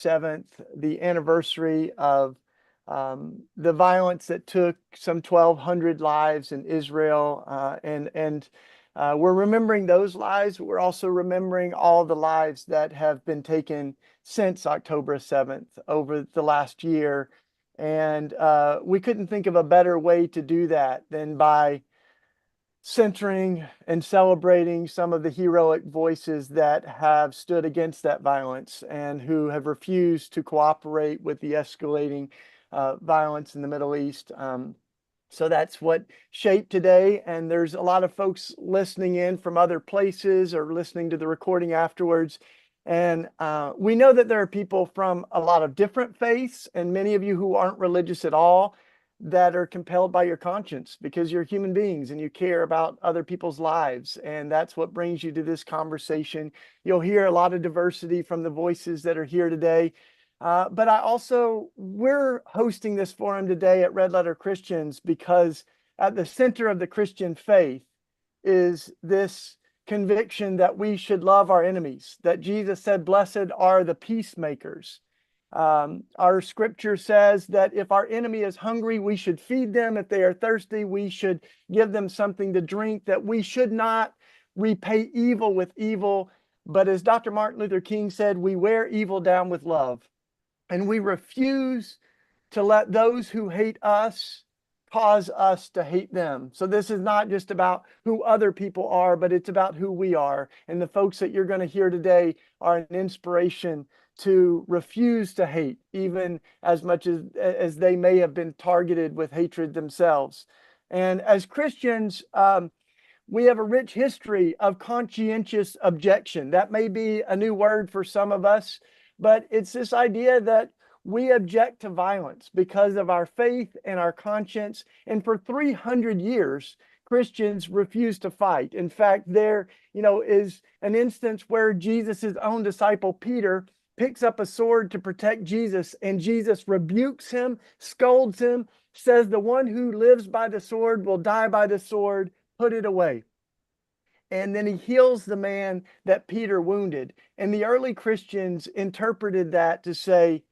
7th, the anniversary of the violence that took some 1,200 lives in Israel. We're remembering those lives, but we're also remembering all the lives that have been taken since October 7th over the last year. And we couldn't think of a better way to do that than by centering and celebrating some of the heroic voices that have stood against that violence and who have refused to cooperate with the escalating violence in the Middle East. So that's what shaped today. And there's a lot of folks listening in from other places or listening to the recording afterwards. And we know that there are people from a lot of different faiths, and many of you who aren't religious at all, that are compelled by your conscience because you're human beings and you care about other people's lives. And that's what brings you to this conversation. You'll hear a lot of diversity from the voices that are here today. But we're hosting this forum today at Red Letter Christians because at the center of the Christian faith is this conviction that we should love our enemies, that Jesus said, "Blessed are the peacemakers." Our scripture says that if our enemy is hungry, we should feed them. If they are thirsty, we should give them something to drink, that we should not repay evil with evil. But as Dr. Martin Luther King said, we wear evil down with love. And we refuse to let those who hate us cause us to hate them. So this is not just about who other people are, but it's about who we are. And the folks that you're going to hear today are an inspiration to refuse to hate, even as much as they may have been targeted with hatred themselves. And as Christians, we have a rich history of conscientious objection. That may be a new word for some of us, but it's this idea that we object to violence because of our faith and our conscience. And for 300 years, Christians refuse to fight. In fact, there, is an instance where Jesus' own disciple Peter picks up a sword to protect Jesus, and Jesus rebukes him, scolds him, says, "The one who lives by the sword will die by the sword. Put it away." And then he heals the man that Peter wounded. And the early Christians interpreted that to say,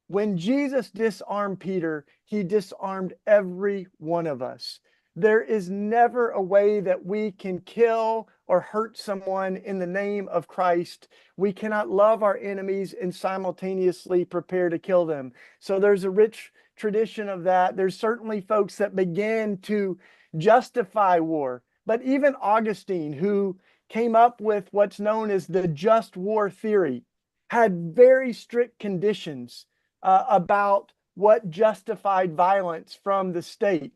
when Jesus disarmed Peter, he disarmed every one of us. There is never a way that we can kill or hurt someone in the name of Christ. We cannot love our enemies and simultaneously prepare to kill them. So there's a rich tradition of that. There's certainly folks that began to justify war. But even Augustine, who came up with what's known as the just war theory, had very strict conditions about what justified violence from the state.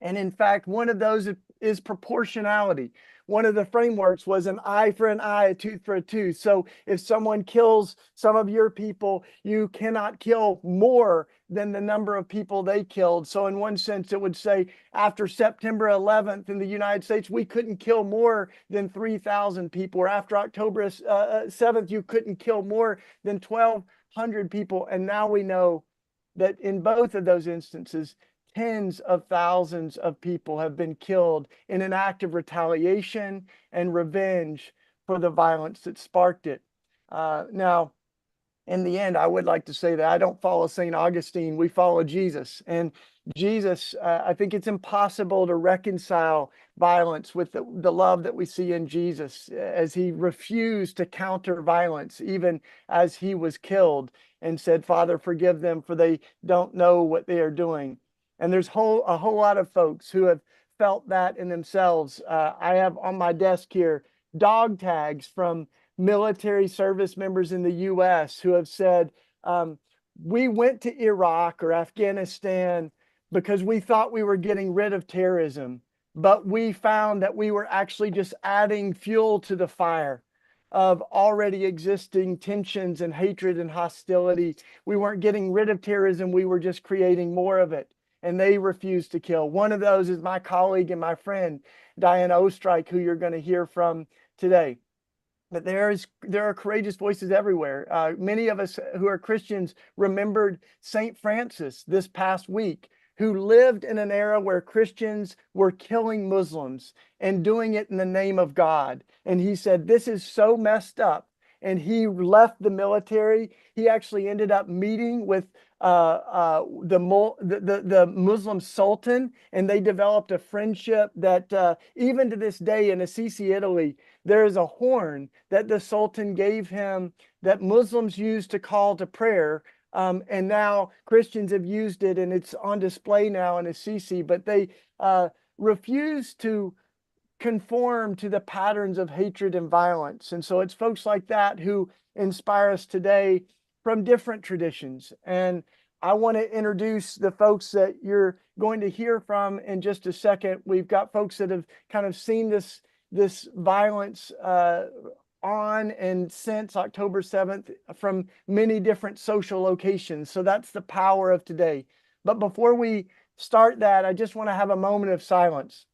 And in fact, one of those is proportionality. One of the frameworks was an eye for an eye, a tooth for a tooth. So if someone kills some of your people, you cannot kill more than the number of people they killed. So in one sense, it would say after September 11th in the United States, we couldn't kill more than 3,000 people. Or after October 7th, you couldn't kill more than 1,200 people. And now we know that in both of those instances, tens of thousands of people have been killed in an act of retaliation and revenge for the violence that sparked it. Now, in the end, I would like to say that I don't follow St. Augustine. We follow Jesus. And Jesus, I think it's impossible to reconcile violence with the love that we see in Jesus, as he refused to counter violence, even as he was killed, and said, "Father, forgive them, for they don't know what they are doing." And there's a whole lot of folks who have felt that in themselves. I have on my desk here dog tags from military service members in the U.S. who have said, we went to Iraq or Afghanistan because we thought we were getting rid of terrorism, but we found that we were actually just adding fuel to the fire of already existing tensions and hatred and hostility. We weren't getting rid of terrorism, we were just creating more of it. And they refused to kill. One of those is my colleague and my friend, Diana Ostrike, who you're going to hear from today. But there are courageous voices everywhere. Many of us who are Christians remembered St. Francis this past week, who lived in an era where Christians were killing Muslims and doing it in the name of God. And he said, "This is so messed up, and he left the military. He actually ended up meeting with the Muslim Sultan, and they developed a friendship that even to this day in Assisi, Italy, there is a horn that the Sultan gave him that Muslims use to call to prayer. And now Christians have used it, and it's on display now in Assisi, but they refuse to conform to the patterns of hatred and violence. And so it's folks like that who inspire us today from different traditions. And I want to introduce the folks that you're going to hear from in just a second. We've got folks that have kind of seen this violence on and since October 7th from many different social locations. So that's the power of today. But before we start that, I just want to have a moment of silence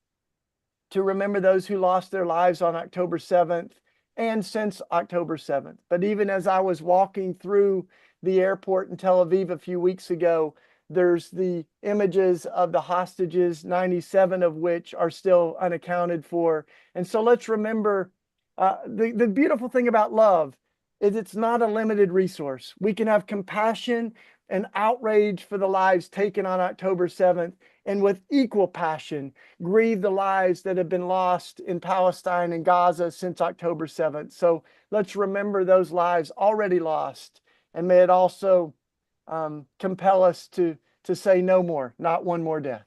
to remember those who lost their lives on October 7th and since October 7th. But even as I was walking through the airport in Tel Aviv a few weeks ago, there's the images of the hostages, 97 of which are still unaccounted for. And so let's remember the beautiful thing about love is it's not a limited resource. We can have compassion and outrage for the lives taken on October 7th, and with equal passion, grieve the lives that have been lost in Palestine and Gaza since October 7th. So let's remember those lives already lost, and may it also compel us to say no more, not one more death.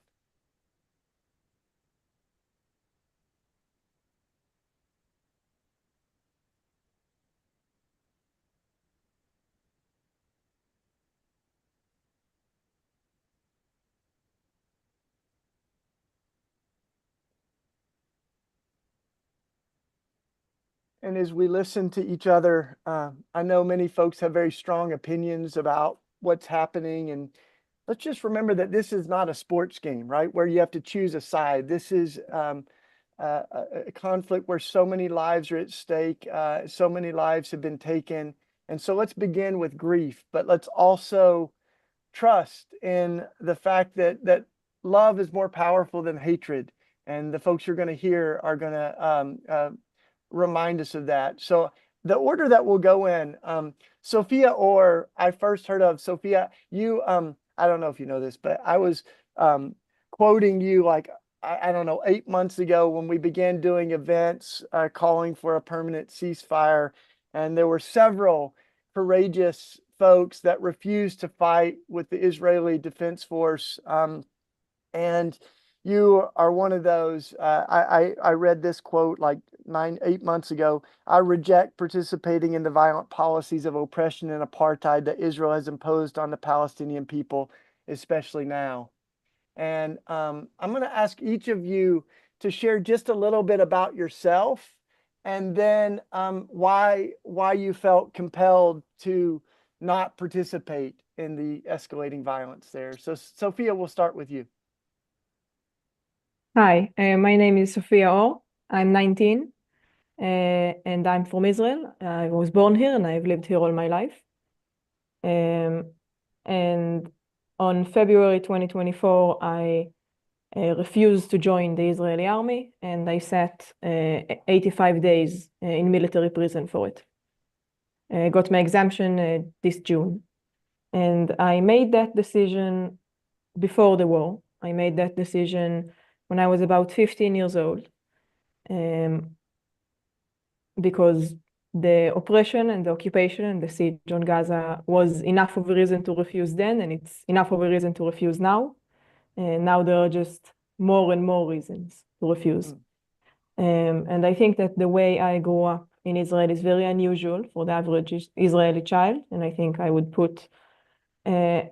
And as we listen to each other, I know many folks have very strong opinions about what's happening. And let's just remember that this is not a sports game, right? Where you have to choose a side. This is a conflict where so many lives are at stake. So many lives have been taken. And so let's begin with grief, but let's also trust in the fact that love is more powerful than hatred. And the folks you're going to hear are going to remind us of that. So the order that we'll go in, Sophia Orr, I first heard of. Sophia, you, I don't know if you know this, but I was quoting you like, I don't know, 8 months ago when we began doing events calling for a permanent ceasefire. And there were several courageous folks that refused to fight with the Israeli Defense Force. And you are one of those. I read this quote like 8 months ago. I reject participating in the violent policies of oppression and apartheid that Israel has imposed on the Palestinian people, especially now. And I'm going to ask each of you to share just a little bit about yourself, and then why you felt compelled to not participate in the escalating violence there. So Sophia, we'll start with you. Hi, my name is Sophia Orr. I'm 19 and I'm from Israel. I was born here and I've lived here all my life. And on February 2024, I refused to join the Israeli army, and I sat 85 days in military prison for it. I got my exemption this June. And I made that decision before the war. I made that decision when I was about 15 years old, because the oppression and the occupation and the siege on Gaza was enough of a reason to refuse then, and it's enough of a reason to refuse now. And now there are just more and more reasons to refuse. And I think that the way I grew up in Israel is very unusual for the average Israeli child. And I think I would put a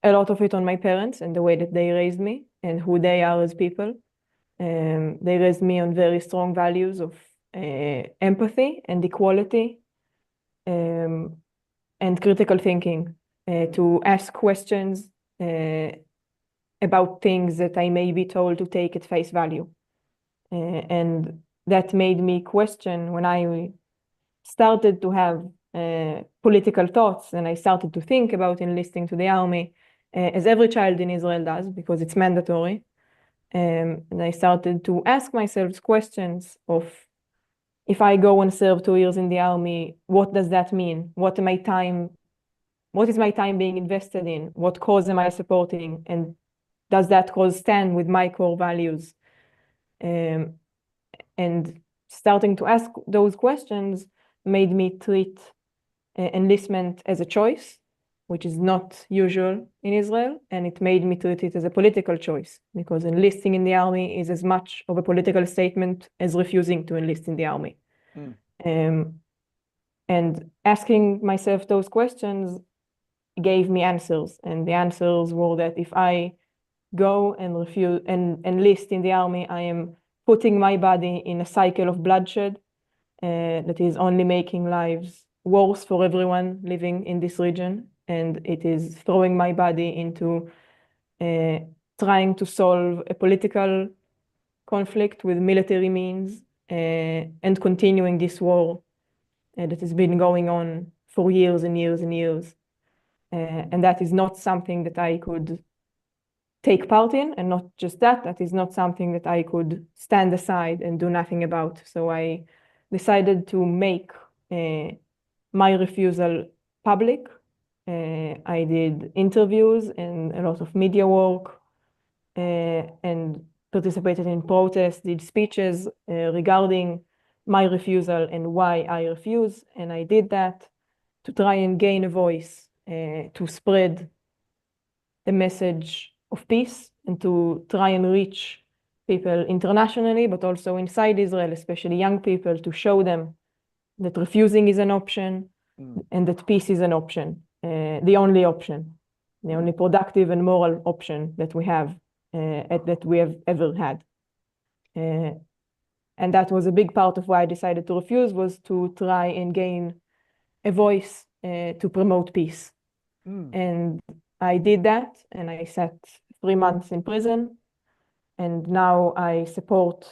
lot of it on my parents and the way that they raised me and who they are as people. They raised me on very strong values of empathy and equality and critical thinking, to ask questions about things that I may be told to take at face value. And that made me question when I started to have political thoughts and I started to think about enlisting to the army, as every child in Israel does, because it's mandatory. And I started to ask myself questions of if I go and serve 2 years in the army, what does that mean? What is my time being invested in? What cause am I supporting? And does that cause stand with my core values? And starting to ask those questions made me treat enlistment as a choice, which is not usual in Israel, and it made me treat it as a political choice, because enlisting in the army is as much of a political statement as refusing to enlist in the army. And asking myself those questions gave me answers, and the answers were that if I go and refuse and enlist in the army, I am putting my body in a cycle of bloodshed that is only making lives worse for everyone living in this region, and it is throwing my body into trying to solve a political conflict with military means and continuing this war that has been going on for years and years and years. And that is not something that I could take part in, and not just that, that is not something that I could stand aside and do nothing about. So I decided to make my refusal public. I did interviews and a lot of media work and participated in protests, did speeches regarding my refusal and why I refuse. And I did that to try and gain a voice, to spread the message of peace and to try and reach people internationally, but also inside Israel, especially young people, to show them that refusing is an option and that peace is an option, the only option, the only productive and moral option that we have ever had. And that was a big part of why I decided to refuse, was to try and gain a voice to promote peace. And I did that, and I sat 3 months in prison. And now I support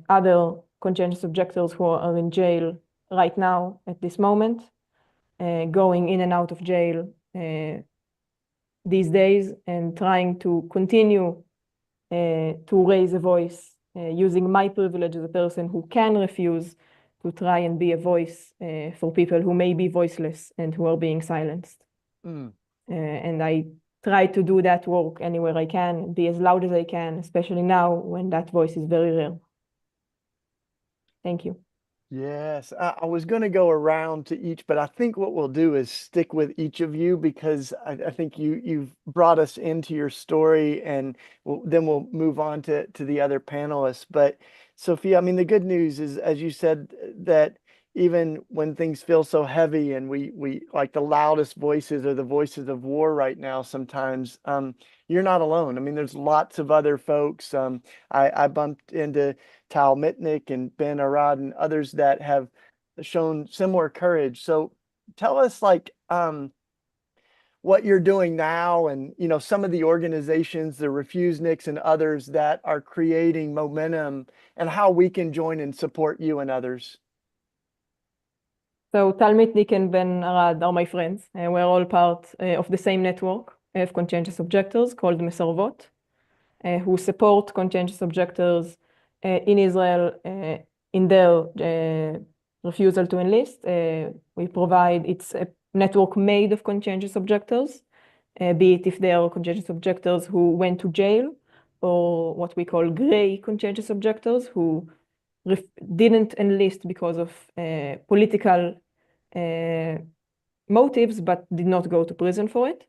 other conscientious objectors who are in jail right now at this moment, going in and out of jail these days, and trying to continue to raise a voice using my privilege as a person who can refuse, to try and be a voice for people who may be voiceless and who are being silenced. And I try to do that work anywhere I can, be as loud as I can, especially now when that voice is very rare. Thank you. Yes, I was going to go around to each, but I think what we'll do is stick with each of you, because I think you've brought us into your story, and then we'll move on to the other panelists. But Sophia, I mean, the good news is, as you said, that even when things feel so heavy and we like the loudest voices are the voices of war right now, sometimes you're not alone. I mean, there's lots of other folks. I bumped into Tal Mitnick and Ben Arad and others that have shown similar courage. So tell us, like, what you're doing now, and some of the organizations, the Refuseniks and others, that are creating momentum, and how we can join and support you and others. So Tal Mitnick and Ben Arad are my friends. We're all part of the same network of conscientious objectors called Mesarvot, who support conscientious objectors in Israel in their refusal to enlist. It's a network made of conscientious objectors, be it if they are conscientious objectors who went to jail, or what we call gray conscientious objectors who didn't enlist because of political motives, but did not go to prison for it.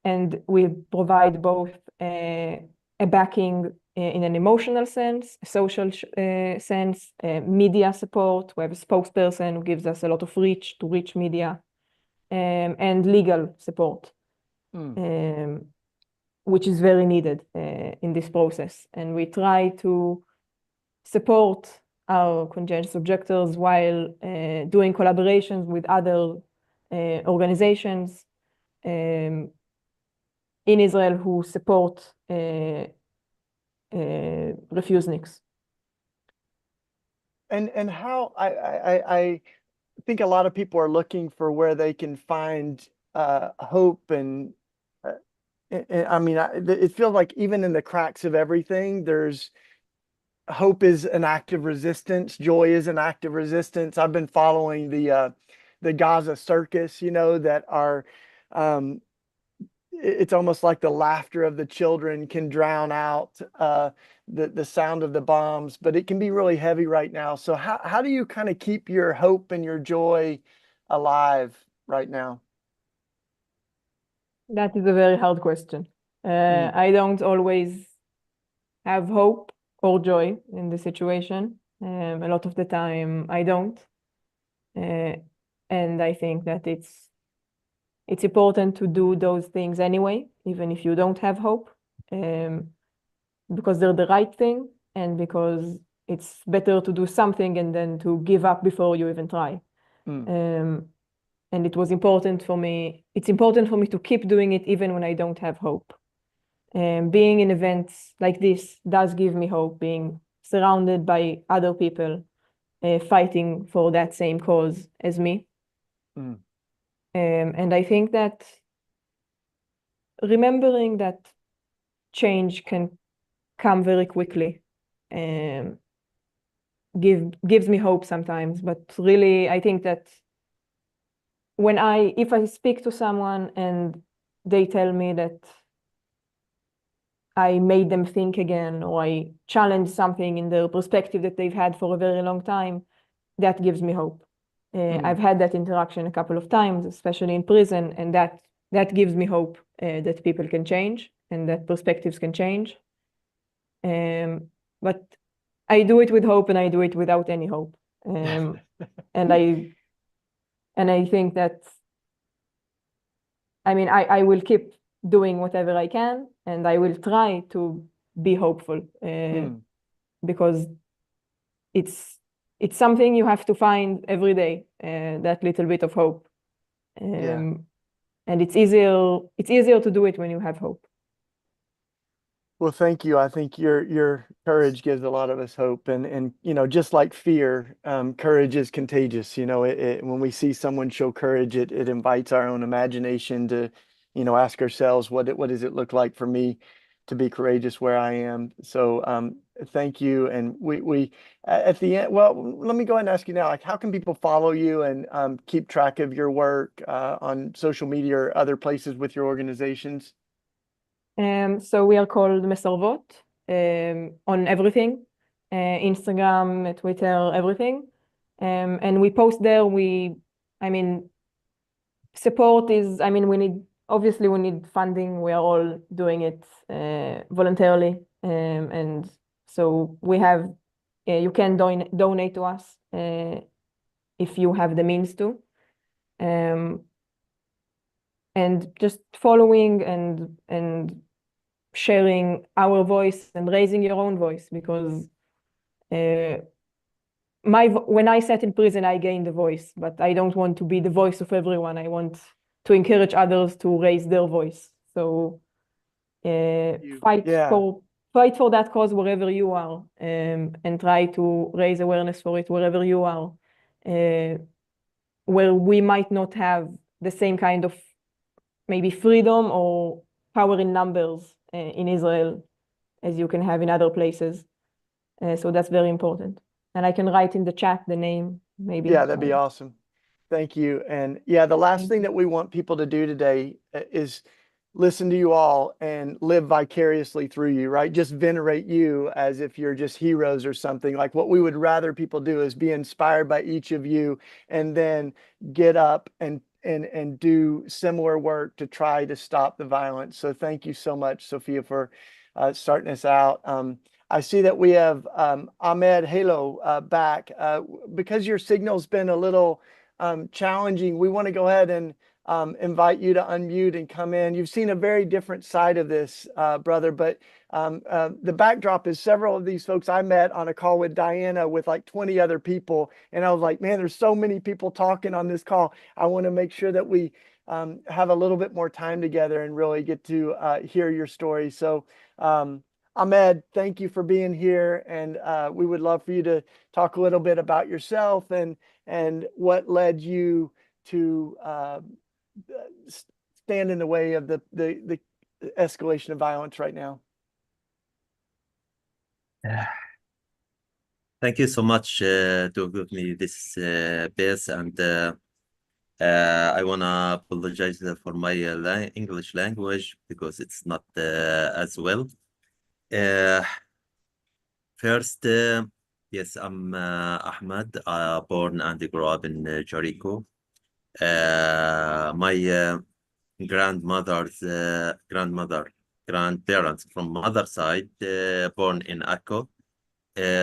And we provide both a backing in an emotional sense, a social sense, media support. We have a spokesperson who gives us a lot of reach to reach media, and legal support, which is very needed in this process. And we try to support our conscientious objectors while doing collaborations with other organizations in Israel who support refuseniks. And how I think a lot of people are looking for where they can find hope, and I mean, it feels like even in the cracks of everything, there's hope is an act of resistance. Joy is an act of resistance. I've been following the Gaza circus, that are, it's almost like the laughter of the children can drown out the sound of the bombs, but it can be really heavy right now. So how do you kind of keep your hope and your joy alive right now? That is a very hard question. I don't always have hope or joy in the situation. A lot of the time I don't. And I think that it's important to do those things anyway, even if you don't have hope, because they're the right thing and because it's better to do something and then to give up before you even try. And it was important for me. It's important for me to keep doing it even when I don't have hope. Being in events like this does give me hope, being surrounded by other people fighting for that same cause as me. And I think that remembering that change can come very quickly gives me hope sometimes. But really, I think that if I speak to someone and they tell me that I made them think again, or I challenge something in their perspective that they've had for a very long time, that gives me hope. I've had that interaction a couple of times, especially in prison, and that gives me hope that people can change and that perspectives can change. But I do it with hope and I do it without any hope. And I think that, I mean, I will keep doing whatever I can, and I will try to be hopeful because it's something you have to find every day, that little bit of hope. And it's easier to do it when you have hope. Well, thank you. I think your courage gives a lot of us hope, and just like fear, courage is contagious. When we see someone show courage, it invites our own imagination to, ask ourselves, what does it look like for me to be courageous where I am? So, thank you. And we at the end, well, let me go ahead and ask you now, like, how can people follow you and keep track of your work on social media or other places with your organizations? So we are called Mesarvot on everything, Instagram, Twitter, everything. And we post there. Support is, obviously we need funding. We are all doing it voluntarily. And so we have, you can donate to us if you have the means to. And just following and sharing our voice and raising your own voice, because when I sat in prison, I gained a voice, but I don't want to be the voice of everyone. I want to encourage others to raise their voice. So fight for that cause wherever you are, and try to raise awareness for it wherever you are, where we might not have the same kind of maybe freedom or power in numbers in Israel as you can have in other places. So that's very important. And I can write in the chat the name, maybe. Yeah, that'd be awesome. Thank you. And yeah, the last thing that we want people to do today is listen to you all and live vicariously through you, right? Just venerate you as if you're just heroes or something. Like, what we would rather people do is be inspired by each of you and then get up and do similar work to try to stop the violence. So thank you so much, Sophia, for starting us out. I see that we have Ahmed Halo back. Because your signal's been a little challenging, we want to go ahead and invite you to unmute and come in. You've seen a very different side of this, brother, but the backdrop is several of these folks I met on a call with Diana with like 20 other people. And I was like, man, there's so many people talking on this call. I want to make sure that we have a little bit more time together and really get to hear your story. So Ahmed, thank you for being here. And we would love for you to talk a little bit about yourself and what led you to stand in the way of the escalation of violence right now. Thank you so much to give me this space, and I want to apologize for my English language because it's not as well. First, yes, I'm Ahmed, born and grew up in Jericho. My grandparents from mother side, born in Akko.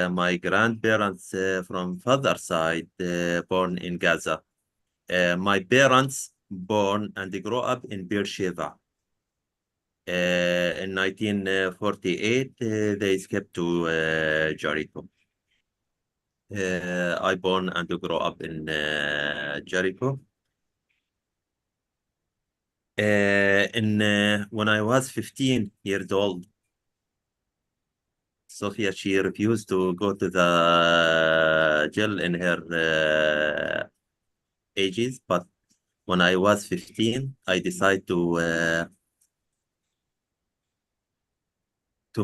My grandparents from father side, born in Gaza. My parents born and they grew up in Beersheba. In 1948, they escaped to Jericho. I born and grew up in Jericho. When I was 15 years old, Sophia, she refused to go to the jail in her ages, but when I was 15, I decided to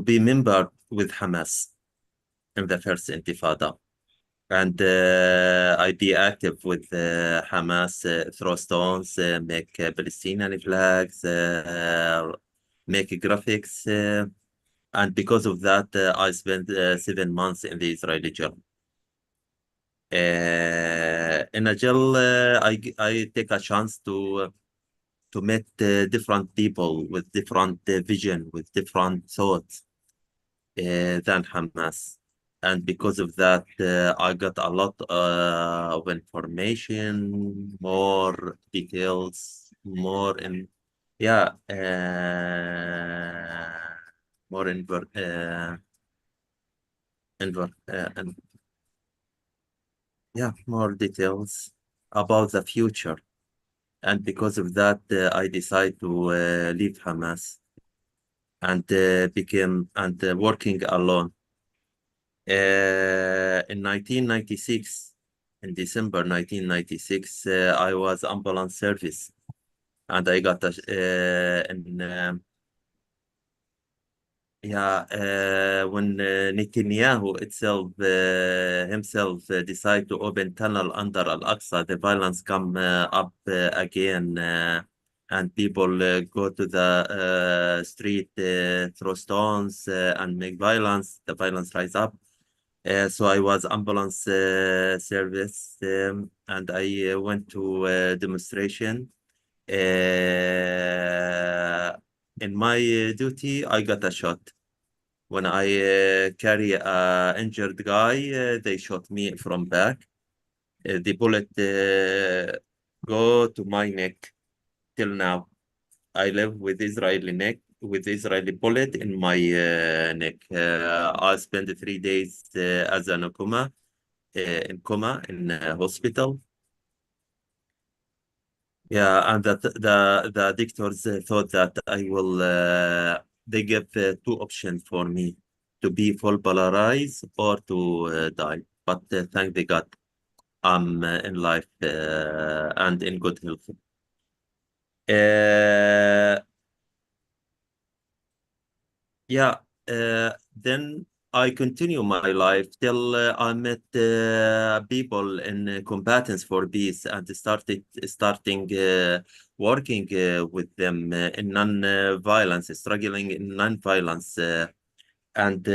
be member with Hamas in the first Intifada. And I be active with Hamas, throw stones, make Palestinian flags, make graphics. And because of that, I spent 7 months in the Israeli jail. In a jail, I take a chance to meet different people with different vision, with different thoughts than Hamas. And because of that, I got a lot of information, more details, more in, yeah, more and yeah, more details about the future. And because of that, I decided to leave Hamas and became and working alone. In 1996, in December 1996, I was ambulance service, and I got a when Netanyahu itself himself decided to open tunnel under Al-Aqsa, the violence come up again, and people go to the street, throw stones and make violence. The violence rise up. So I was ambulance service, and I went to demonstration. In my duty, I got a shot. When I carry a injured guy, they shot me from back. The bullet go to my neck till now. I live with Israeli bullet in my neck. I spent 3 days as in coma in hospital. Yeah, and the doctors thought that I will. They gave 2 options for me: to be full polarized or to die. But thank the God, I'm in life and in good health. Yeah, then I continue my life till I met people in combatants for peace and starting working with them in non-violence, struggling in non-violence, and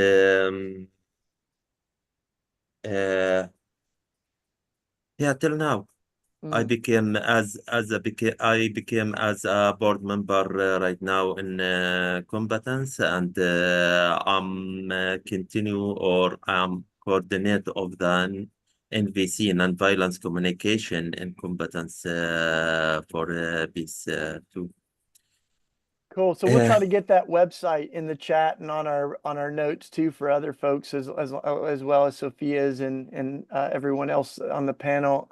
yeah, till now. I became as a board member right now in combatants, and I'm continue or I'm coordinator of the NVC, non-violence communication in combatants for peace too. Cool. So we'll try to get that website in the chat and on our notes too for other folks as well as Sophia's and everyone else on the panel.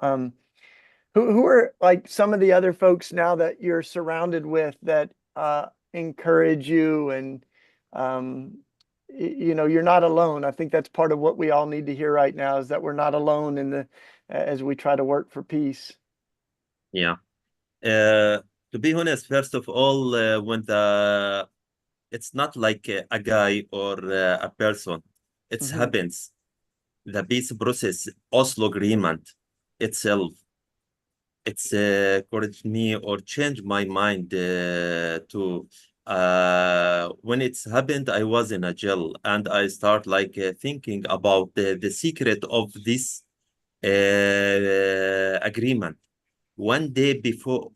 Who are like some of the other folks now that you're surrounded with that encourage you and you're not alone. I think that's part of what we all need to hear right now is that we're not alone as we try to work for peace. Yeah. To be honest, first of all, it's not like a guy or a person. It happens. the peace process, Oslo Agreement itself, it's encouraged me or changed my mind to when it's happened, I was in a jail and I start like thinking about the secret of this agreement. One day before,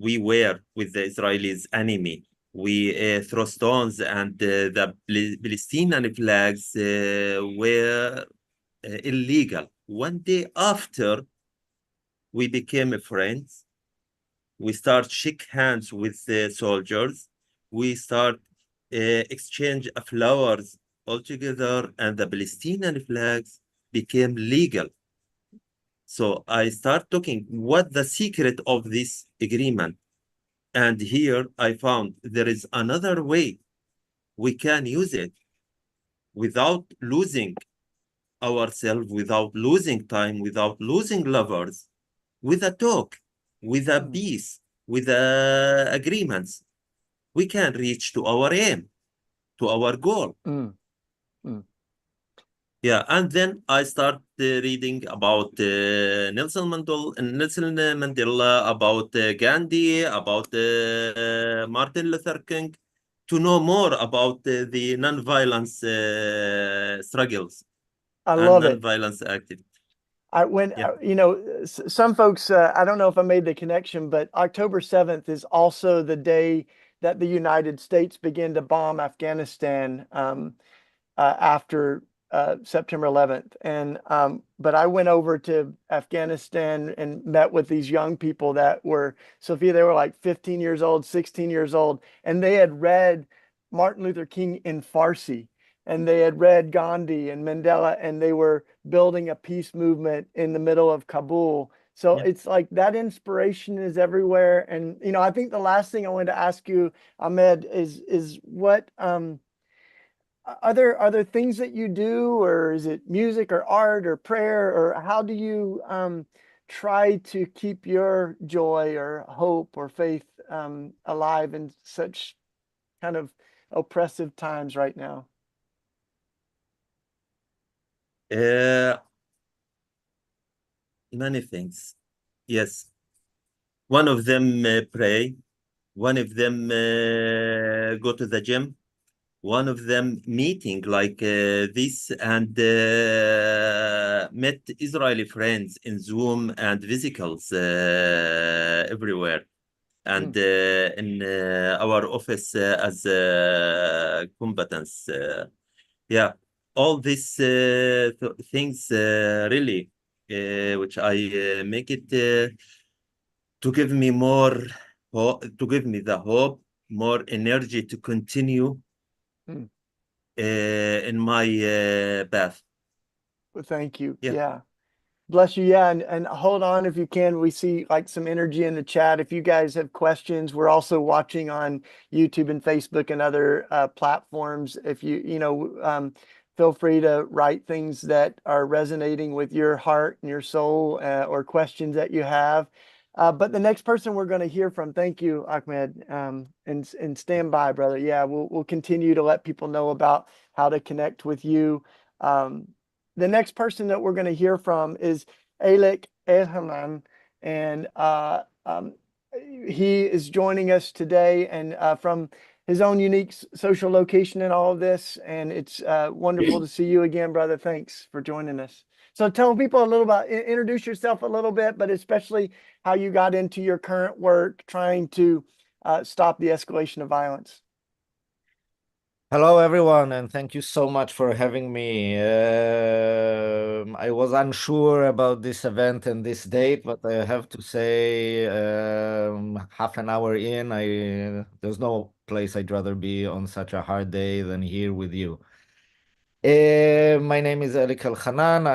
we were with the Israelis' enemy. We throw stones, and the Palestinian flags were illegal. One day after, we became friends. We start shake hands with the soldiers. We start exchange flowers all together, and the Palestinian flags became legal. So I start talking what the secret of this agreement. And here I found there is another way we can use it without losing ourselves, without losing time, without losing lovers, with a talk, with a peace, with agreements. We can reach to our aim, to our goal. Yeah, and then I start reading about Nelson Mandela, about Gandhi, about Martin Luther King, to know more about the non-violence struggles I and love it. non-violence activities. Some folks, I don't know if I made the connection, but October 7th is also the day that the United States began to bomb Afghanistan after September 11th. But I went over to Afghanistan and met with these young people that were, Sophia, they were like 15 years old, 16 years old, and they had read Martin Luther King in Farsi, and they had read Gandhi and Mandela, and they were building a peace movement in the middle of Kabul. So it's like that inspiration is everywhere. And, I think the last thing I wanted to ask you, Ahmed, is what, are there things that you do, or is it music or art or prayer, or how do you try to keep your joy or hope or faith alive in such kind of oppressive times right now? Many things. Yes. One of them pray. One of them go to the gym. One of them meeting like this, and met Israeli friends in Zoom and physicals everywhere. And in our office as combatants. Yeah, all these things really, which I make it to give me more hope, to give me the hope, more energy to continue in my path. Well, thank you. Yeah. Yeah. Bless you. Yeah. And hold on if you can. We see like some energy in the chat. If you guys have questions, we're also watching on YouTube and Facebook and other platforms. If feel free to write things that are resonating with your heart and your soul, or questions that you have. But the next person we're going to hear from, thank you, Ahmed, and stand by, brother. Yeah, we'll continue to let people know about how to connect with you. The next person that we're going to hear from is Alec Elhanan, and he is joining us today, and from his own unique social location and all of this. And it's wonderful to see you again, brother. Thanks for joining us. So tell people a little about, introduce yourself a little bit, but especially how you got into your current work trying to stop the escalation of violence. Hello, everyone, and thank you so much for having me. I was unsure about this event and this date, but I have to say, half an hour in, there's no place I'd rather be on such a hard day than here with you. My name is Elik Elchanan.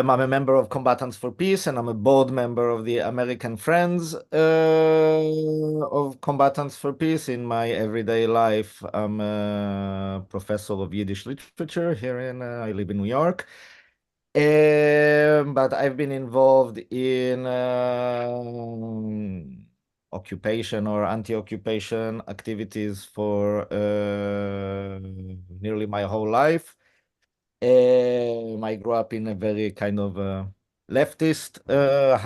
I'm a member of Combatants for Peace, and I'm a board member of the American Friends of Combatants for Peace. In my everyday life, I'm a professor of Yiddish literature here I live in New York. But I've been involved in occupation or anti-occupation activities for nearly my whole life. I grew up in a very kind of leftist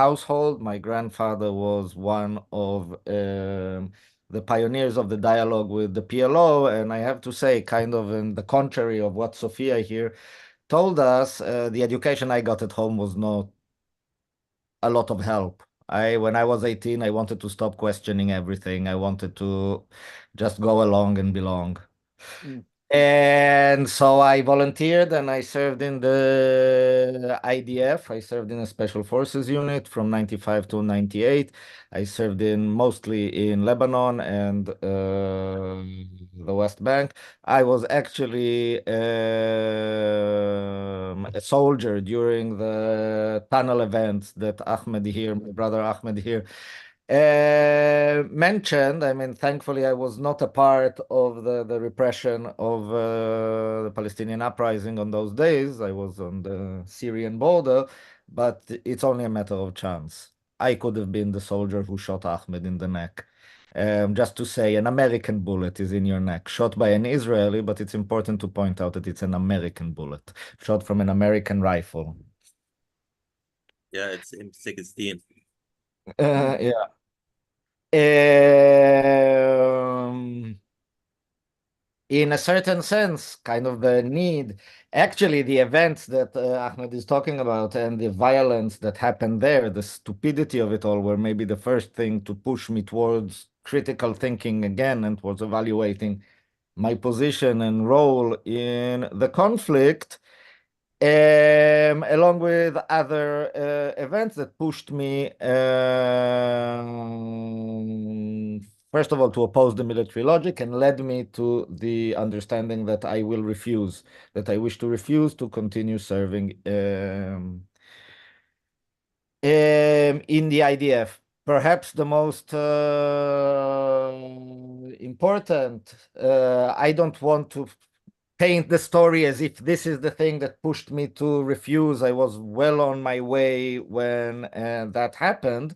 household. My grandfather was one of the pioneers of the dialogue with the PLO, and I have to say, kind of in the contrary of what Sophia here told us, the education I got at home was not a lot of help. When I was 18, I wanted to stop questioning everything. I wanted to just go along and belong. Mm. And so I volunteered and I served in the IDF. I served in a special forces unit from 95 to 98. I served mostly in Lebanon and the West Bank. I was actually a soldier during the tunnel events that Ahmed here, my brother Ahmed here, mentioned. I mean, thankfully, I was not a part of the repression of the Palestinian uprising on those days. I was on the Syrian border, but it's only a matter of chance. I could have been the soldier who shot Ahmed in the neck. Just to say, an American bullet is in your neck, shot by an Israeli, but it's important to point out that it's an American bullet, shot from an American rifle. Yeah, it's M16. Yeah. In a certain sense, kind of the need, actually, the events that Ahmed is talking about and the violence that happened there, the stupidity of it all, were maybe the first thing to push me towards critical thinking again and towards evaluating my position and role in the conflict. Along with other events that pushed me, first of all, to oppose the military logic and led me to the understanding that I will refuse, that I wish to refuse to continue serving in the IDF. Perhaps the most important, I don't want to paint the story as if this is the thing that pushed me to refuse. I was well on my way when that happened.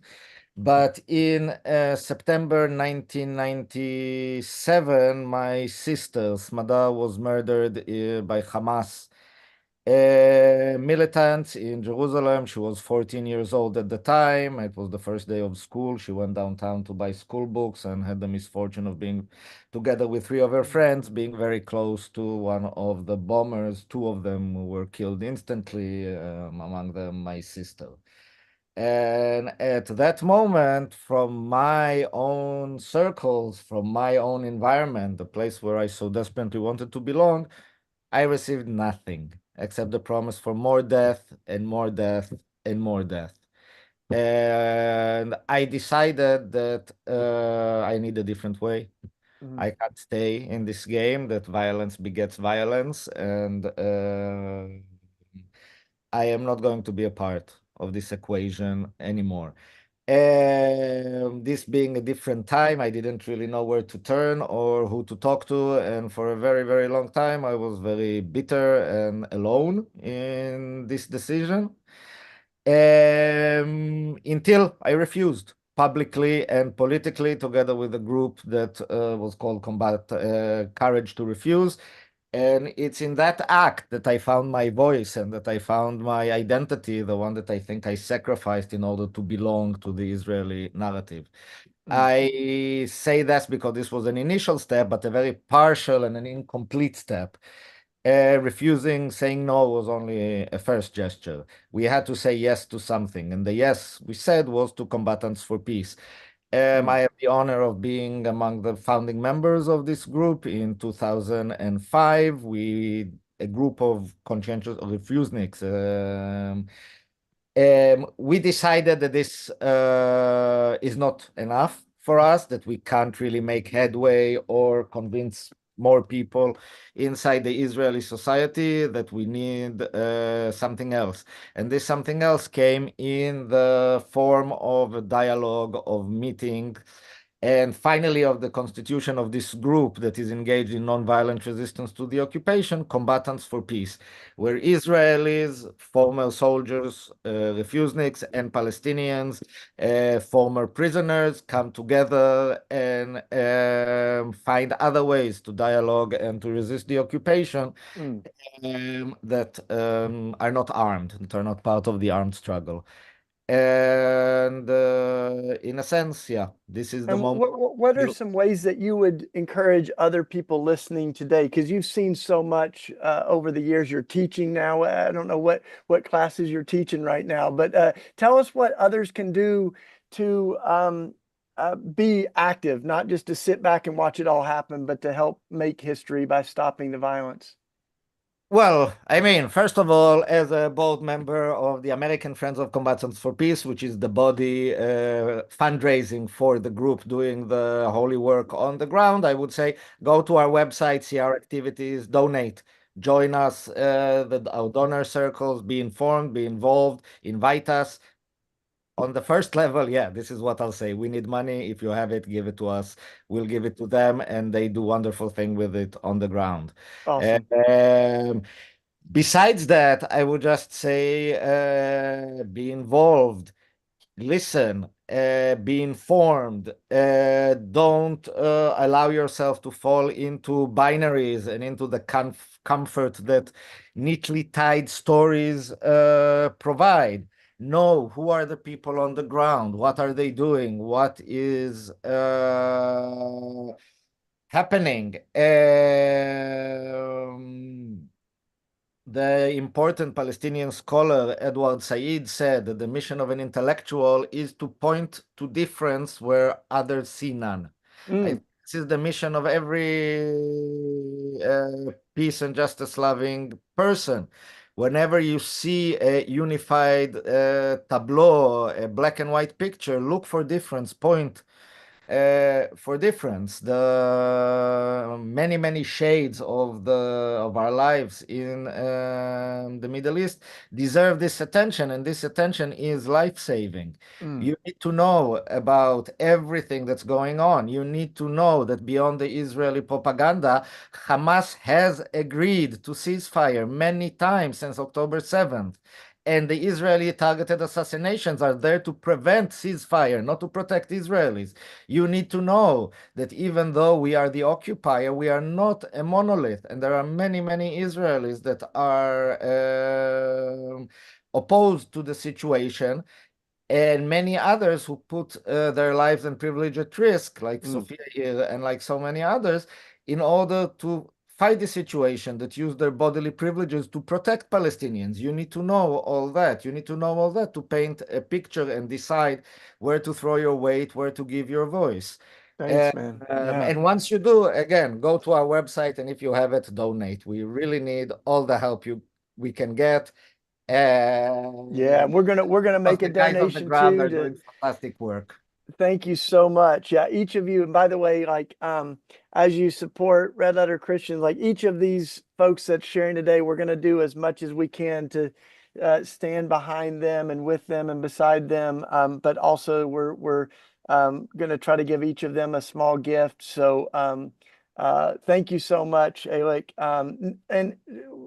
But in September 1997, my sister, Smada, was murdered by Hamas militants in Jerusalem. She was 14 years old at the time. It was the first day of school. She went downtown to buy school books and had the misfortune of being together with three of her friends, being very close to one of the bombers. Two of them were killed instantly, among them my sister. And at that moment, from my own circles, from my own environment, the place where I so desperately wanted to belong, I received nothing except the promise for more death and more death and more death. And I decided that I need a different way. Mhm. I can't stay in this game that violence begets violence, and I am not going to be a part of this equation anymore. This being a different time, I didn't really know where to turn or who to talk to. And for a very, very long time, I was very bitter and alone in this decision. Until I refused publicly and politically, together with a group that was called Courage to Refuse. And it's in that act that I found my voice and that I found my identity, the one that I think I sacrificed in order to belong to the Israeli narrative. I say that because this was an initial step, but a very partial and an incomplete step. Refusing, saying no was only a first gesture. We had to say yes to something, and the yes we said was to Combatants for Peace. I have the honor of being among the founding members of this group in 2005. A group of conscientious refuseniks. We decided that this is not enough for us, that we can't really make headway or convince more people inside the Israeli society, that we need something else. And this something else came in the form of a dialogue, of meeting, and finally of the constitution of this group that is engaged in nonviolent resistance to the occupation, Combatants for Peace, where Israelis, former soldiers, refuseniks, and Palestinians, former prisoners, come together and find other ways to dialogue and to resist the occupation that are not armed, that are not part of the armed struggle. And in a sense, yeah, this is the And moment. what are some ways that you would encourage other people listening today? Because you've seen so much over the years. You're teaching now. I don't know what classes you're teaching right now, but tell us what others can do to be active, not just to sit back and watch it all happen, but to help make history by stopping the violence. Well, I mean, first of all, as a board member of the American Friends of Combatants for Peace, which is the body fundraising for the group doing the holy work on the ground, I would say go to our website, see our activities, donate, join us, our donor circles, be informed, be involved, invite us. On the first level, yeah, this is what I'll say. We need money. If you have it, give it to us. We'll give it to them, and they do wonderful thing with it on the ground. Awesome. Besides that, I would just say be involved, listen, be informed. Don't allow yourself to fall into binaries and into the comfort that neatly tied stories provide. Know who are the people on the ground, what are they doing, what is happening. The important Palestinian scholar Edward Said said that the mission of an intellectual is to point to difference where others see none. This is the mission of every peace and justice loving person. Whenever you see a unified tableau, a black and white picture, look for difference, point for difference. The many shades of our lives in the Middle East deserve this attention, and this attention is life-saving. You need to know about everything that's going on. You need to know that beyond the Israeli propaganda, Hamas has agreed to ceasefire many times since October 7th. And the Israeli targeted assassinations are there to prevent ceasefire, not to protect Israelis. You need to know that even though we are the occupier, we are not a monolith. And there are many Israelis that are opposed to the situation, and many others who put their lives and privilege at risk, like Sophia here and like so many others, in order to fight the situation, that use their bodily privileges to protect Palestinians. You need to know all that. You need to know all that to paint a picture and decide where to throw your weight, where to give your voice. Thanks, man. And once you do, again, go to our website, and if you have it, donate. We really need all the help we can get. Yeah, we're gonna make a donation too. Are doing fantastic work. Thank you so much. Yeah, each of you, and by the way, like as you support Red Letter Christians, like each of these folks that's sharing today, we're going to do as much as we can to stand behind them and with them and beside them. But also we're going to try to give each of them a small gift. So thank you so much, Alec. And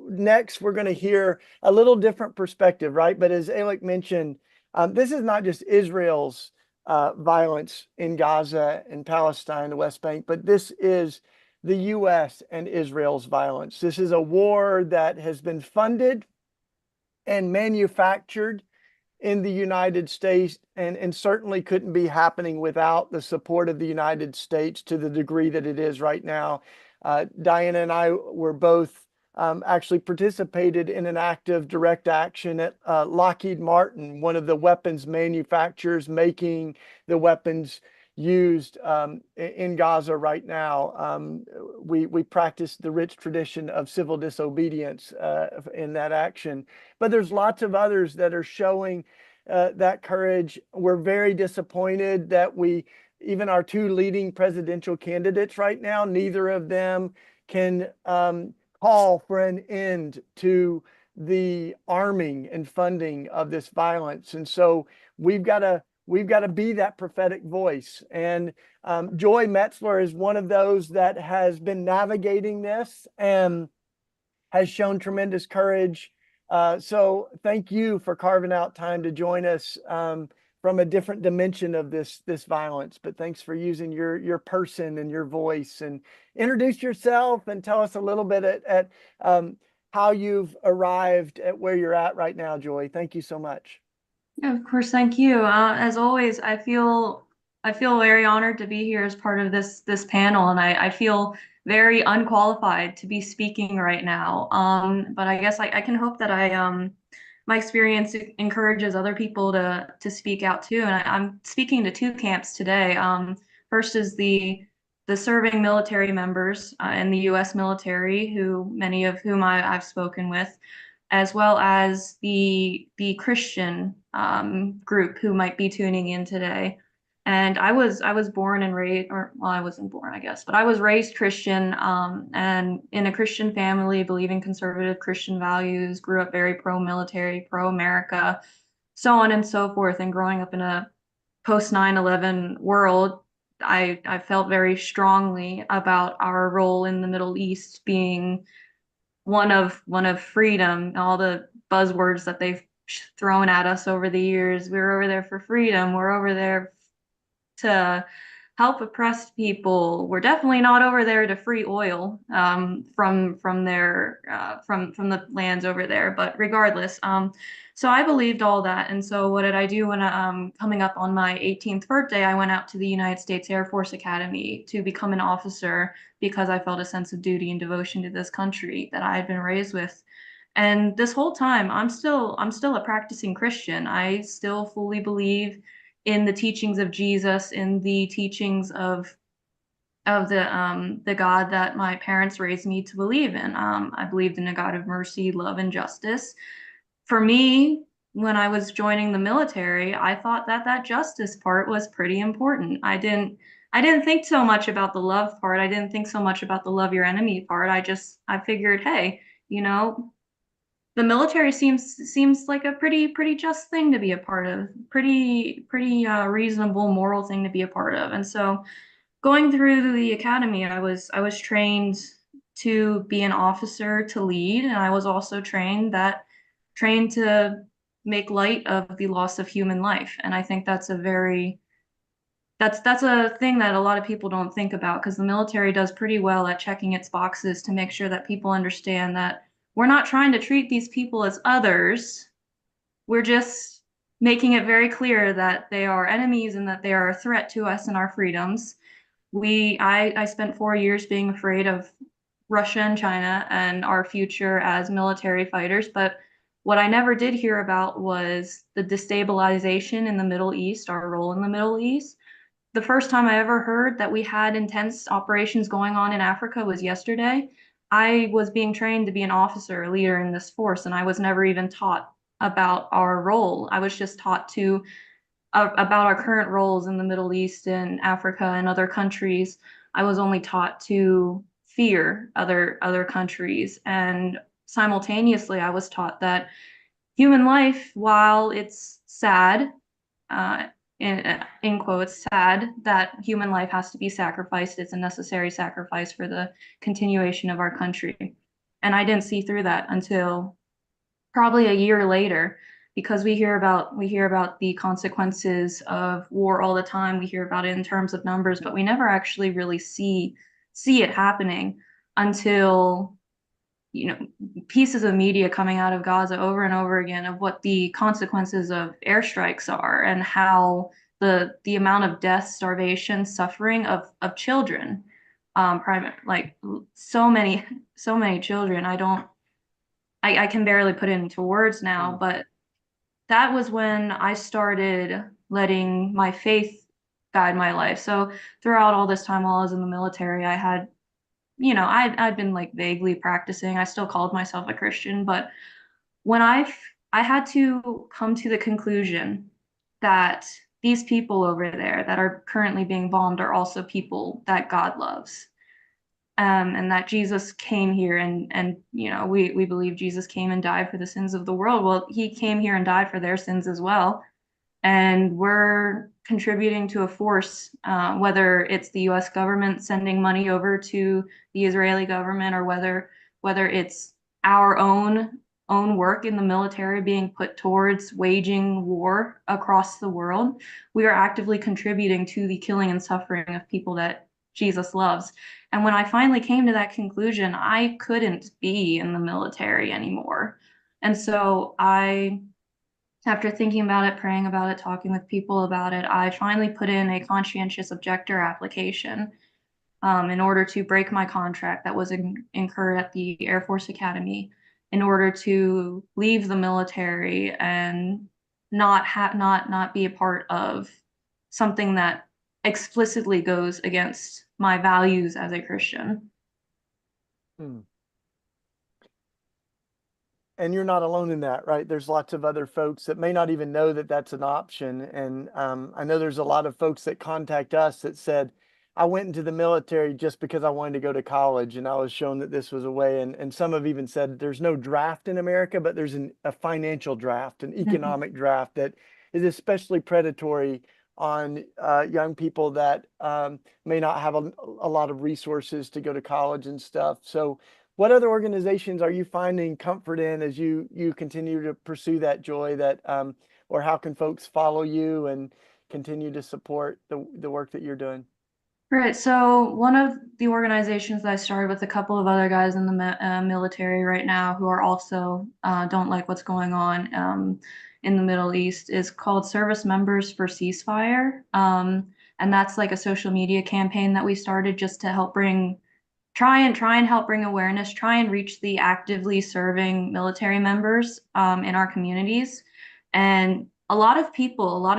next, we're going to hear a little different perspective, right? But as Alec mentioned, this is not just Israel's violence in Gaza and Palestine, the West Bank, but this is the U.S. and Israel's violence. This is a war that has been funded and manufactured in the United States, and certainly couldn't be happening without the support of the United States to the degree that it is right now. Diana and I were both actually participated in an act of direct action at Lockheed Martin, one of the weapons manufacturers making the weapons used in Gaza right now. We practiced the rich tradition of civil disobedience in that action. But there's lots of others that are showing that courage. We're very disappointed that even our two leading presidential candidates right now, neither of them can call for an end to the arming and funding of this violence. And so we've got to we've got to be that prophetic voice. And Joy Metzler is one of those that has been navigating this and has shown tremendous courage. So thank you for carving out time to join us from a different dimension of this violence. But thanks for using your person and your voice. And introduce yourself and tell us a little bit at how you've arrived at where you're at right now, Joy. Thank you so much. Yeah, of course, thank you. As always, I feel very honored to be here as part of this panel, and I feel very unqualified to be speaking right now. But I guess I can hope that my experience encourages other people to speak out too. And I'm speaking to two camps today. First is the serving military members in the U.S. military, many of whom I've spoken with, as well as the Christian group who might be tuning in today. And I was born and raised, or well, I wasn't born, I guess, but I was raised Christian and in a Christian family, believing conservative Christian values, grew up very pro-military, pro-America, so on and so forth. And growing up in a post 9/11 world, I felt very strongly about our role in the Middle East being one of freedom. All the buzzwords that they've thrown at us over the years. We're over there for freedom. We're over there to help oppressed people. We're definitely not over there to free oil from the lands over there. But regardless, so I believed all that. And so what did I do when coming up on my 18th birthday? I went out to the United States Air Force Academy to become an officer because I felt a sense of duty and devotion to this country that I had been raised with. And this whole time, I'm still a practicing Christian. I still fully believe in the teachings of Jesus, in the teachings of the God that my parents raised me to believe in. I believed in a God of mercy, love, and justice. For me, when I was joining the military, I thought that justice part was pretty important. I didn't think so much about the love part. I didn't think so much about the love your enemy part. I figured, hey, the military seems like a pretty just thing to be a part of, pretty reasonable moral thing to be a part of. And so going through the academy, I was trained to be an officer, to lead, and I was also trained to make light of the loss of human life. And I think that's a thing that a lot of people don't think about, because the military does pretty well at checking its boxes to make sure that people understand that we're not trying to treat these people as others. We're just making it very clear that they are enemies and that they are a threat to us and our freedoms. I spent 4 years being afraid of Russia and China and our future as military fighters, but what I never did hear about was the destabilization in the Middle East, our role in the Middle East. The first time I ever heard that we had intense operations going on in Africa was yesterday. I was being trained to be an officer, a leader in this force, and I was never even taught about our role. I was just taught about our current roles in the Middle East and Africa and other countries. I was only taught to fear other countries. And simultaneously, I was taught that human life, while it's sad, in quotes, sad that human life has to be sacrificed. It's a necessary sacrifice for the continuation of our country. And I didn't see through that until probably a year later, because we hear about the consequences of war all the time. We hear about it in terms of numbers, but we never actually really see it happening until pieces of media coming out of Gaza over and over again of what the consequences of airstrikes are, and how the amount of death, starvation, suffering of children, like so many children. I can barely put it into words now, but that was when I started letting my faith guide my life. So throughout all this time while I was in the military, I had I'd been like vaguely practicing. I still called myself a Christian, but when I had to come to the conclusion that these people over there that are currently being bombed are also people that God loves, and that Jesus came here and we believe Jesus came and died for the sins of the world. Well, he came here and died for their sins as well. And we're contributing to a force, whether it's the US government sending money over to the Israeli government, or whether it's our own work in the military being put towards waging war across the world. We are actively contributing to the killing and suffering of people that Jesus loves. And when I finally came to that conclusion, I couldn't be in the military anymore. And so after thinking about it, praying about it, talking with people about it, I finally put in a conscientious objector application in order to break my contract that was incurred at the Air Force Academy, in order to leave the military and not be a part of something that explicitly goes against my values as a Christian. And you're not alone in that, right? There's lots of other folks that may not even know that that's an option. And I know there's a lot of folks that contact us that said, I went into the military just because I wanted to go to college, and I was shown that this was a way. And some have even said there's no draft in America, but there's a financial draft, an economic draft that is especially predatory on young people that may not have a lot of resources to go to college and stuff. So what other organizations are you finding comfort in as you continue to pursue that joy, that or how can folks follow you and continue to support the work that you're doing? Right. So one of the organizations that I started with a couple of other guys in the military right now who are also don't like what's going on in the Middle East is called Service Members for Ceasefire. And that's like a social media campaign that we started just to help try and help bring awareness, try and reach the actively serving military members in our communities. And a lot of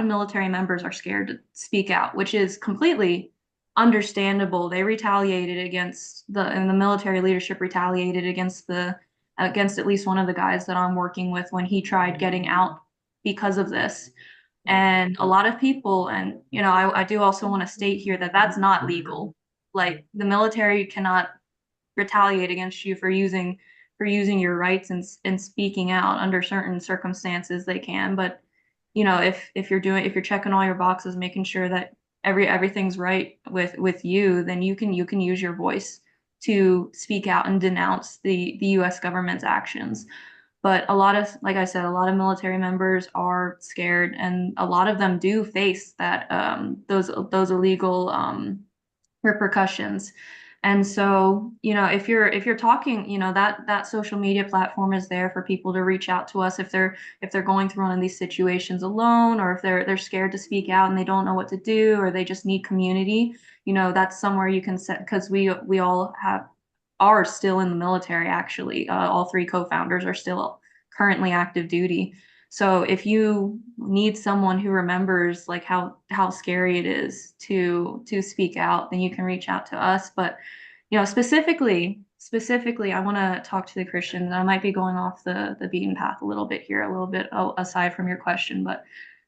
military members are scared to speak out, which is completely understandable. They retaliated and the military leadership retaliated against at least one of the guys that I'm working with when he tried getting out because of this. And a lot of people, and I do also want to state here that that's not legal. Like, the military cannot retaliate against you for using your rights and speaking out. Under certain circumstances they can, but if you're checking all your boxes, making sure that everything's right with you, then you can use your voice to speak out and denounce the US government's actions. But like I said, a lot of military members are scared, and a lot of them do face those illegal repercussions. And so, if you're talking, that social media platform is there for people to reach out to us if they're going through one of these situations alone, or if they're scared to speak out and they don't know what to do, or they just need community. That's somewhere you can set, because we all are still in the military, actually. All three co-founders are still currently active duty. So if you need someone who remembers like how scary it is to speak out, then you can reach out to us. But specifically, I want to talk to the Christians. I might be going off the beaten path a little bit here, a little bit aside from your question, but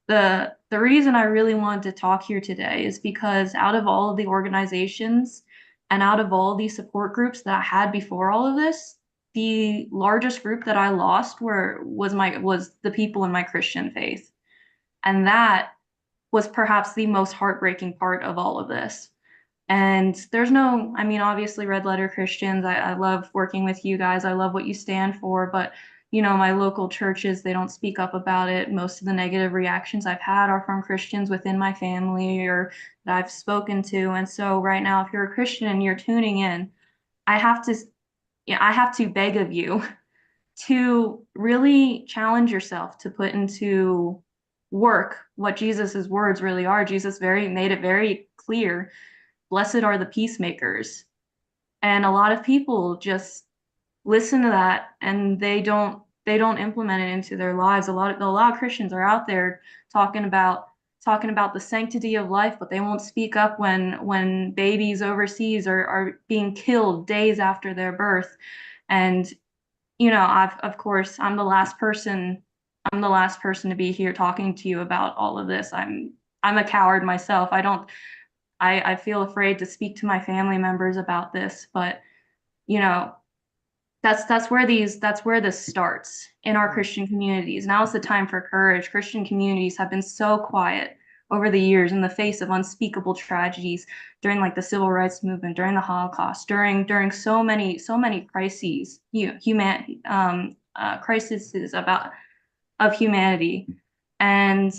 the reason I really wanted to talk here today is because out of all of the organizations and out of all the support groups that I had before all of this, the largest group that I lost was the people in my Christian faith. And that was perhaps the most heartbreaking part of all of this. And obviously, Red Letter Christians, I love working with you guys. I love what you stand for, but my local churches, they don't speak up about it. Most of the negative reactions I've had are from Christians within my family or that I've spoken to. And so right now, if you're a Christian and you're tuning in, I have to beg of you to really challenge yourself to put into work what Jesus's words really are. Jesus made it very clear. Blessed are the peacemakers. And a lot of people just listen to that and they don't implement it into their lives. A lot of Christians are out there talking about the sanctity of life, but they won't speak up when babies overseas are being killed days after their birth. And of course, I'm the last person to be here talking to you about all of this. I'm a coward myself. I feel afraid to speak to my family members about this, but that's where this starts in our Christian communities. Now is the time for courage. Christian communities have been so quiet over the years in the face of unspeakable tragedies during like the civil rights movement, during the Holocaust, during so many crises, crises of humanity. And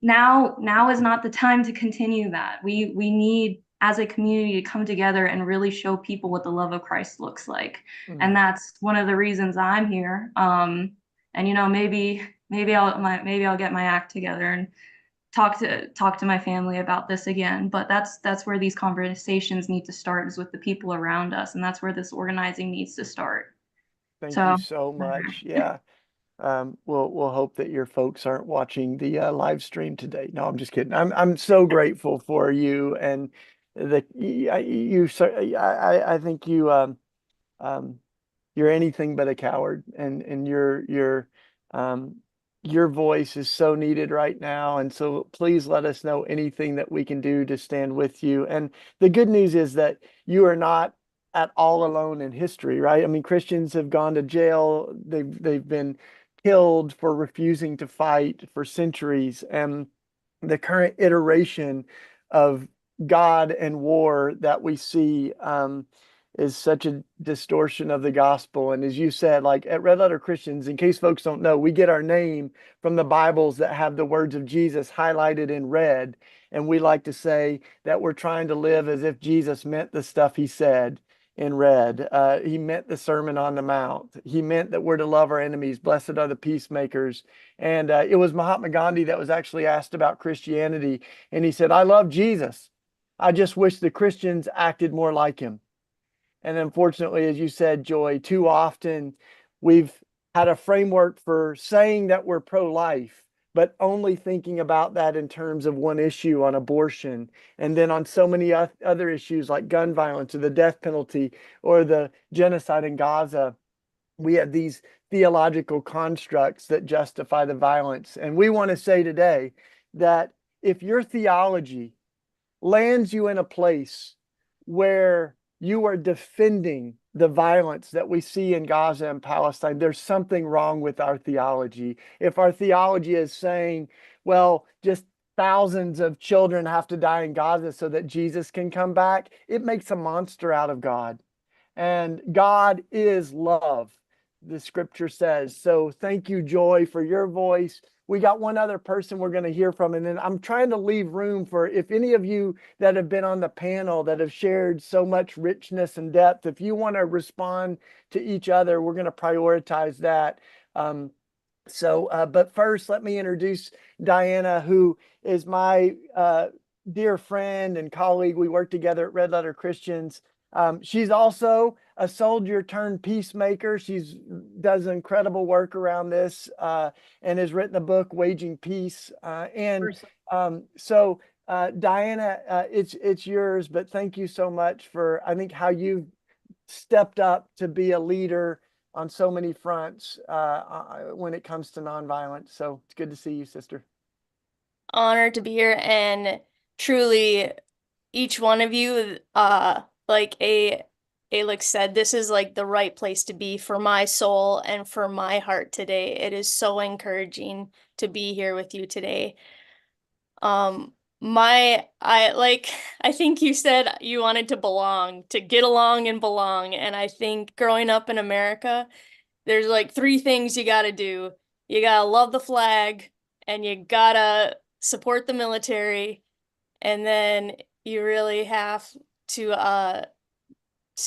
now is not the time to continue that. We need, as a community, to come together and really show people what the love of Christ looks like. And that's one of the reasons I'm here. And maybe I'll get my act together and talk to my family about this again. But that's where these conversations need to start, is with the people around us, and that's where this organizing needs to start. Thank you so much. Yeah. We'll hope that your folks aren't watching the live stream today. No, I'm just kidding. I'm so grateful for you, and I think you're anything but a coward, and your voice is so needed right now. And so please let us know anything that we can do to stand with you. And the good news is that you are not at all alone in history, right? I mean, Christians have gone to jail. They've been killed for refusing to fight for centuries. And the current iteration of God and war that we see is such a distortion of the gospel. And as you said, like at Red Letter Christians, in case folks don't know, we get our name from the Bibles that have the words of Jesus highlighted in red. And we like to say that we're trying to live as if Jesus meant the stuff he said in red. He meant the Sermon on the Mount. He meant that we're to love our enemies. Blessed are the peacemakers. And it was Mahatma Gandhi that was actually asked about Christianity. And he said, I love Jesus. I just wish the Christians acted more like him. And unfortunately, as you said, Joy, too often we've had a framework for saying that we're pro-life, but only thinking about that in terms of one issue on abortion, and then on so many other issues like gun violence or the death penalty or the genocide in Gaza. We have these theological constructs that justify the violence. And we want to say today that if your theology lands you in a place where you are defending the violence that we see in Gaza and Palestine, there's something wrong with our theology. If our theology is saying, well, just thousands of children have to die in Gaza so that Jesus can come back, it makes a monster out of God. And God is love, the scripture says. So thank you, Joy, for your voice. We got one other person we're going to hear from, and then I'm trying to leave room for, if any of you that have been on the panel that have shared so much richness and depth, if you want to respond to each other, we're going to prioritize that. But first, let me introduce Diana, who is my dear friend and colleague. We work together at Red Letter Christians. She's also a soldier turned peacemaker. She's does incredible work around this and has written a book, Waging Peace. Diana, it's yours, but thank you so much for, I think, how you've stepped up to be a leader on so many fronts when it comes to nonviolence. So it's good to see you, sister. Honored to be here, and truly each one of you, like Alex said, this is like the right place to be for my soul and for my heart today. It is so encouraging to be here with you today. I think you said you wanted to belong, to get along and belong. And I think growing up in America, there's like 3 things you got to do. You got to love the flag, and you got to support the military. And then you really have to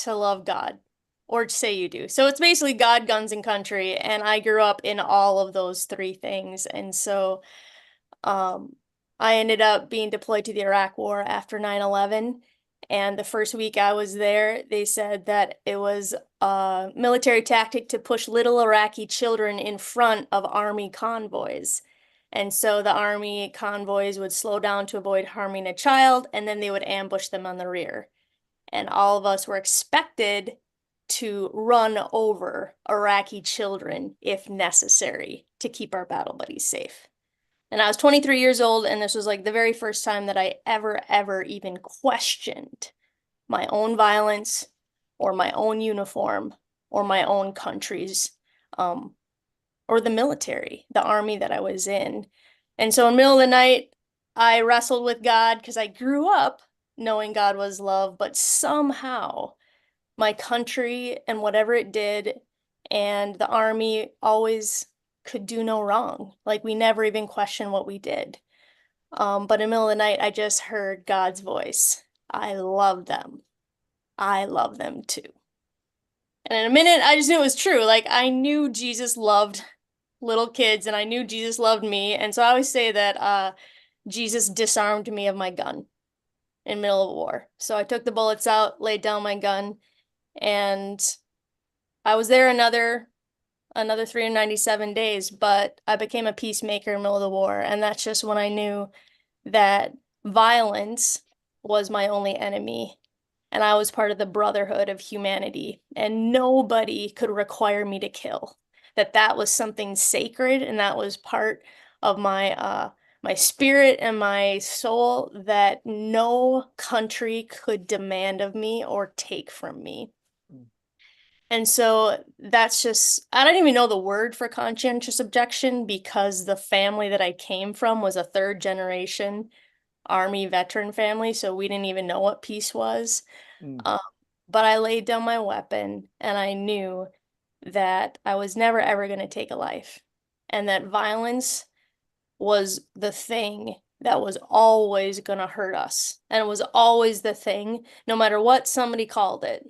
love God, or to say you do. So it's basically God, guns, and country. And I grew up in all of those 3 things. And so I ended up being deployed to the Iraq War after 9/11. And the first week I was there, they said that it was a military tactic to push little Iraqi children in front of army convoys. And so the army convoys would slow down to avoid harming a child, and then they would ambush them on the rear. And all of us were expected to run over Iraqi children if necessary to keep our battle buddies safe. And I was 23 years old, and this was like the very first time that I ever even questioned my own violence or my own uniform or my own country's, or the military, the army that I was in. And so in the middle of the night, I wrestled with God because I grew up knowing God was love, but somehow my country and whatever it did and the army always could do no wrong. Like we never even questioned what we did. But in the middle of the night, I just heard God's voice. I love them. I love them too. And in a minute, I just knew it was true. Like I knew Jesus loved little kids and I knew Jesus loved me. And so I always say that Jesus disarmed me of my gun in the middle of a war. So I took the bullets out, laid down my gun, and I was there another 397 days, but I became a peacemaker in the middle of the war. And that's just when I knew that violence was my only enemy. And I was part of the brotherhood of humanity. And nobody could require me to kill. That was something sacred, and that was part of my my spirit and my soul that no country could demand of me or take from me. And so that's just, I don't even know the word for conscientious objection because the family that I came from was a third generation Army veteran family. So we didn't even know what peace was. But I laid down my weapon and I knew that I was never ever going to take a life, and that violence was the thing that was always going to hurt us. And it was always the thing, no matter what somebody called it,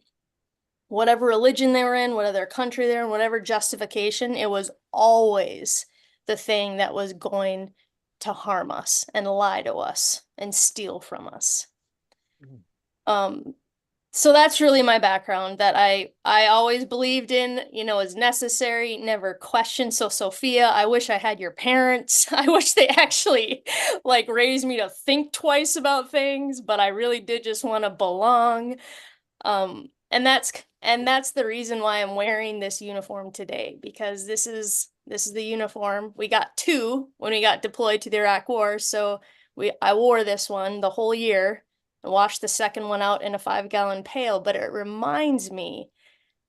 whatever religion they were in, whatever country they're in, whatever justification, it was always the thing that was going to harm us and lie to us and steal from us. So that's really my background, that I always believed in, is necessary, never questioned. So Sophia, I wish I had your parents. I wish they actually raised me to think twice about things, but I really did just want to belong. And that's the reason why I'm wearing this uniform today, because this is the uniform. We got two when we got deployed to the Iraq War. So I wore this one the whole year. I washed the second one out in a 5-gallon pail, but it reminds me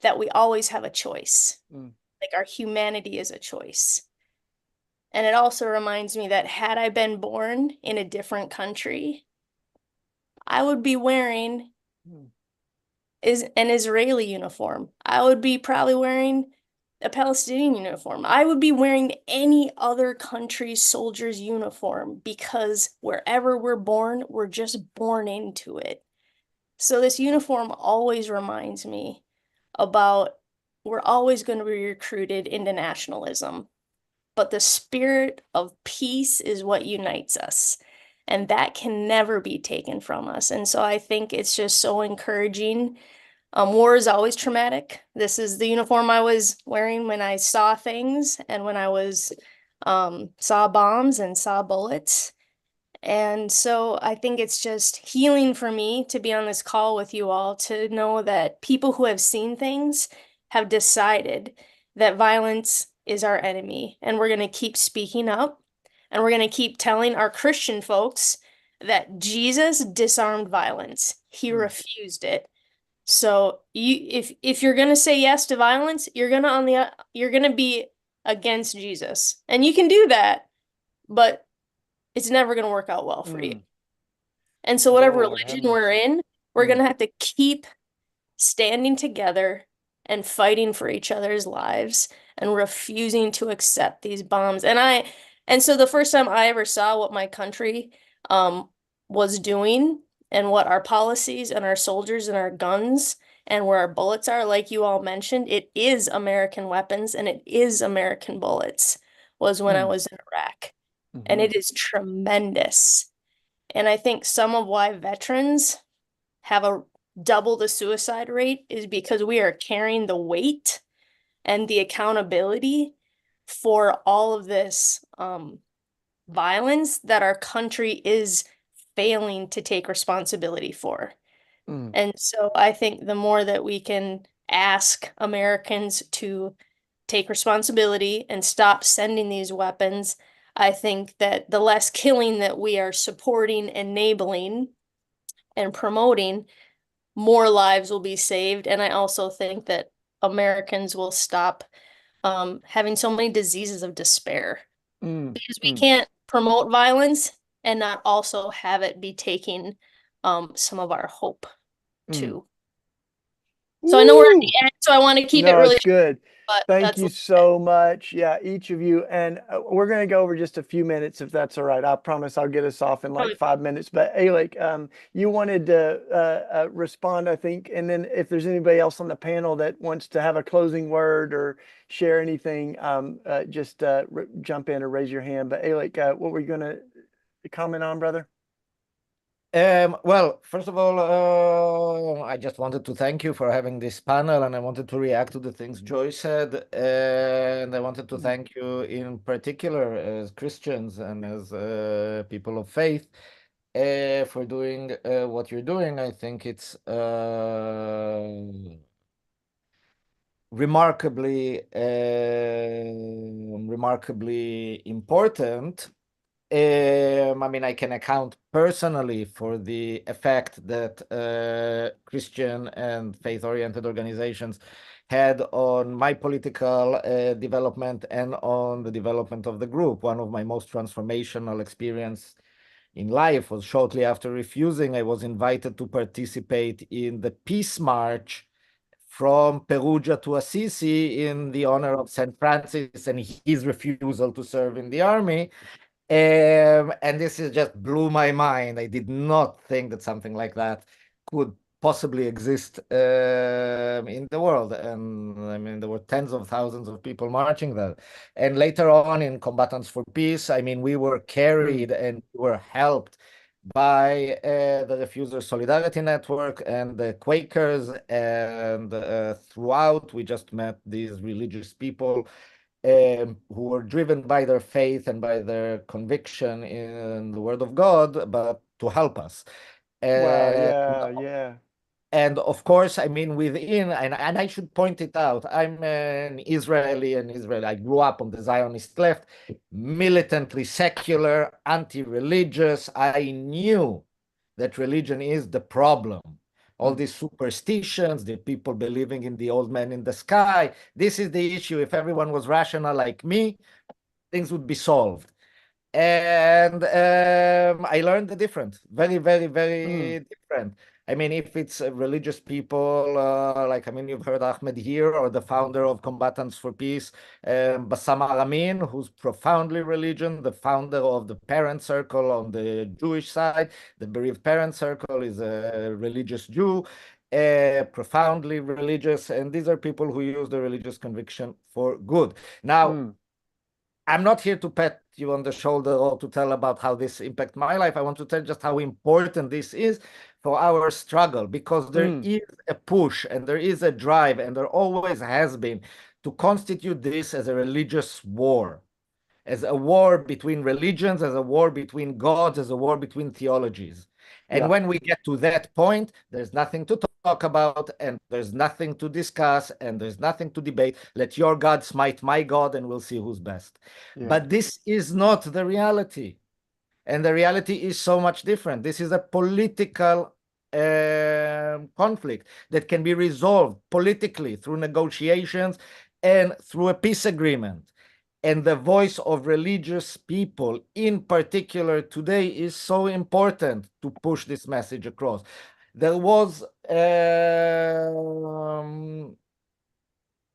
that we always have a choice. Our humanity is a choice. And it also reminds me that had I been born in a different country, I would be wearing an Israeli uniform. I would be probably wearing a Palestinian uniform. I would be wearing any other country's soldier's uniform, because wherever we're born, we're just born into it. So this uniform always reminds me about we're always going to be recruited into nationalism, but the spirit of peace is what unites us, and that can never be taken from us. And so I think it's just so encouraging. War is always traumatic. This is the uniform I was wearing when I saw things and when I was saw bombs and saw bullets. And so I think it's just healing for me to be on this call with you all, to know that people who have seen things have decided that violence is our enemy. And we're going to keep speaking up, and we're going to keep telling our Christian folks that Jesus disarmed violence. He refused it. So if you're gonna say yes to violence, you're gonna be against Jesus, and you can do that, but it's never gonna work out well for you. And so whatever religion we're in, we're gonna have to keep standing together and fighting for each other's lives and refusing to accept these bombs. And so the first time I ever saw what my country was doing, and what our policies and our soldiers and our guns and where our bullets are, like you all mentioned, it is American weapons and it is American bullets, was when I was in Iraq. And it is tremendous. And I think some of why veterans have a double the suicide rate is because we are carrying the weight and the accountability for all of this violence that our country is failing to take responsibility for. And so I think the more that we can ask Americans to take responsibility and stop sending these weapons, I think that the less killing that we are supporting, enabling, and promoting, more lives will be saved. And I also think that Americans will stop having so many diseases of despair. Because we Mm. can't promote violence and not also have it be taking some of our hope too. So I know we're at the end, so I want to keep it No, really it's good. but Thank that's you so much. Yeah, each of you. And we're going to go over just a few minutes if that's all right. I promise I'll get us off in like Probably. 5 minutes. But Alec, you wanted to respond, I think. And then if there's anybody else on the panel that wants to have a closing word or share anything, just jump in or raise your hand. But Alec, what were you going to comment on, brother? Well, first of all, I just wanted to thank you for having this panel, and I wanted to react to the things Joy said. And I wanted to thank you in particular as Christians and as people of faith for doing what you're doing. I think it's remarkably important. I mean, I can account personally for the effect that Christian and faith-oriented organizations had on my political development and on the development of the group. One of my most transformational experience in life was shortly after refusing. I was invited to participate in the Peace March from Perugia to Assisi in the honor of St. Francis and his refusal to serve in the army. And this is just blew my mind. I did not think that something like that could possibly exist in the world. And I mean, there were tens of thousands of people marching there. And later on in Combatants for Peace, I mean, we were carried and were helped by the Refuser Solidarity Network and the Quakers. And throughout, we just met these religious people who were driven by their faith and by their conviction in the Word of God, but to help us. Wow, yeah. And of course, I mean, within, and I should point it out, I'm an Israeli and Israel. I grew up on the Zionist left, militantly secular, anti-religious. I knew that religion is the problem. All these superstitions, the people believing in the old man in the sky. This is the issue. If everyone was rational like me, things would be solved. And I learned the difference. Very, very, very different. I mean, if it's religious people, like, I mean, you've heard Ahmed here, or the founder of Combatants for Peace, Bassam Aramin, who's profoundly religious, the founder of the Parent Circle on the Jewish side. The Bereaved Parent Circle is a religious Jew, profoundly religious. And these are people who use the religious conviction for good. Now, I'm not here to pat you on the shoulder or to tell about how this impacts my life. I want to tell just how important this is for our struggle, because there is a push and there is a drive, and there always has been, to constitute this as a religious war, as a war between religions, as a war between gods, as a war between theologies. And when we get to that point, there's nothing to talk about, and there's nothing to discuss, and there's nothing to debate. Let your God smite my God, and we'll see who's best. But this is not the reality. And the reality is so much different. This is a political conflict that can be resolved politically through negotiations and through a peace agreement. And the voice of religious people in particular today is so important to push this message across. There was,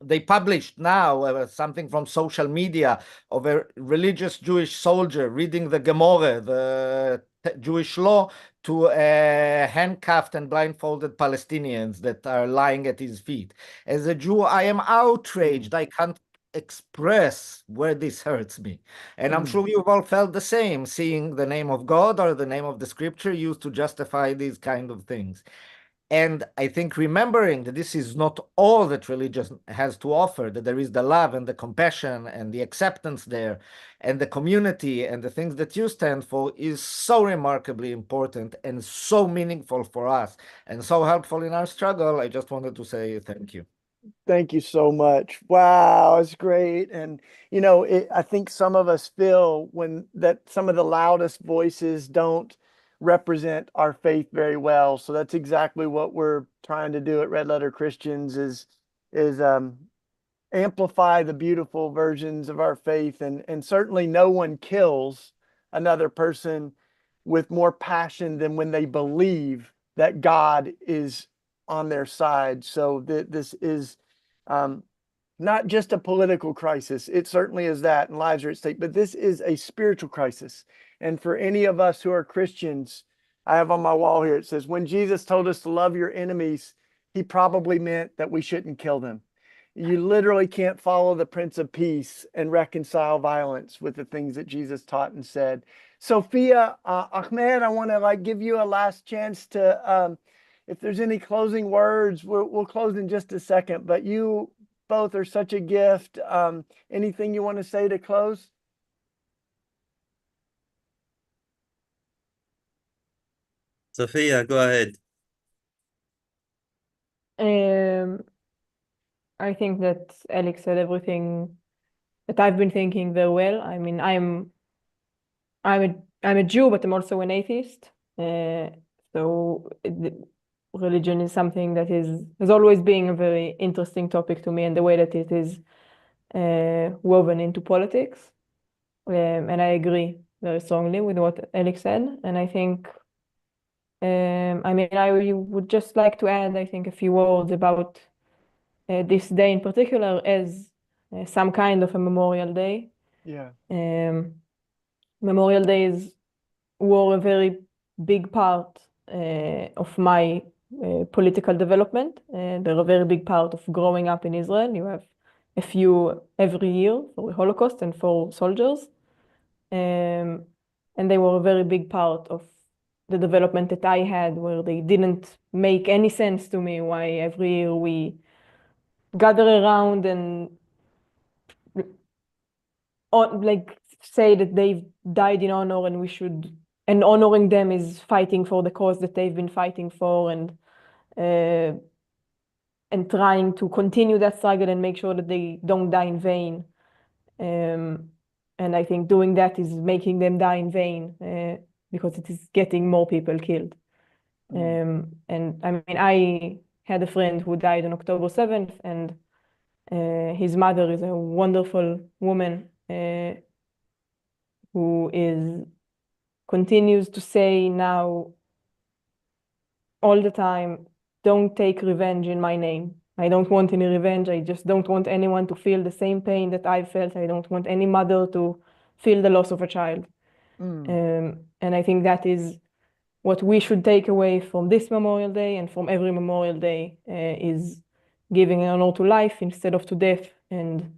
they published now something from social media of a religious Jewish soldier reading the Gemara, the Jewish law, to handcuffed and blindfolded Palestinians that are lying at his feet. As a Jew, I am outraged. I can't express where this hurts me. And I'm sure you've all felt the same, seeing the name of God or the name of the scripture used to justify these kind of things. And I think remembering that this is not all that religion has to offer, that there is the love and the compassion and the acceptance there, and the community and the things that you stand for, is so remarkably important and so meaningful for us and so helpful in our struggle. I just wanted to say thank you. Thank you so much. Wow, it's great. And, you know, I think some of us feel when that some of the loudest voices don't represent our faith very well. So that's exactly what we're trying to do at Red Letter Christians, is is amplify the beautiful versions of our faith, and certainly no one kills another person with more passion than when they believe that God is on their side. So this is not just a political crisis. It certainly is that, and lives are at stake, but this is a spiritual crisis. And for any of us who are Christians, I have on my wall here, it says, when Jesus told us to love your enemies, he probably meant that we shouldn't kill them. You literally can't follow the Prince of Peace and reconcile violence with the things that Jesus taught and said. Sophia, Ahmed, I want to give you a last chance to, if there's any closing words, we'll close in just a second, but you both are such a gift. Anything you want to say to close? Sophia, go ahead. I think that Alex said everything that I've been thinking very well. I mean, I'm a Jew, but I'm also an atheist. So religion is something that has always been a very interesting topic to me, and the way that it is woven into politics. And I agree very strongly with what Alex said. And I think, I mean, I would just like to add, I think, a few words about this day in particular as some kind of a Memorial Day. Yeah. Memorial Days were a very big part of my political development. They're a very big part of growing up in Israel. You have a few every year for the Holocaust and for soldiers. And they were a very big part of the development that I had, where they didn't make any sense to me why every year we gather around and say that they've died in honor and we should, and honoring them is fighting for the cause that they've been fighting for, and trying to continue that struggle and make sure that they don't die in vain. And I think doing that is making them die in vain because it is getting more people killed. And I mean, I had a friend who died on October 7th, and his mother is a wonderful woman who continues to say now all the time, don't take revenge in my name. I don't want any revenge. I just don't want anyone to feel the same pain that I felt. I don't want any mother to feel the loss of a child. And I think that is what we should take away from this Memorial Day and from every Memorial Day, is giving an honor to life instead of to death, and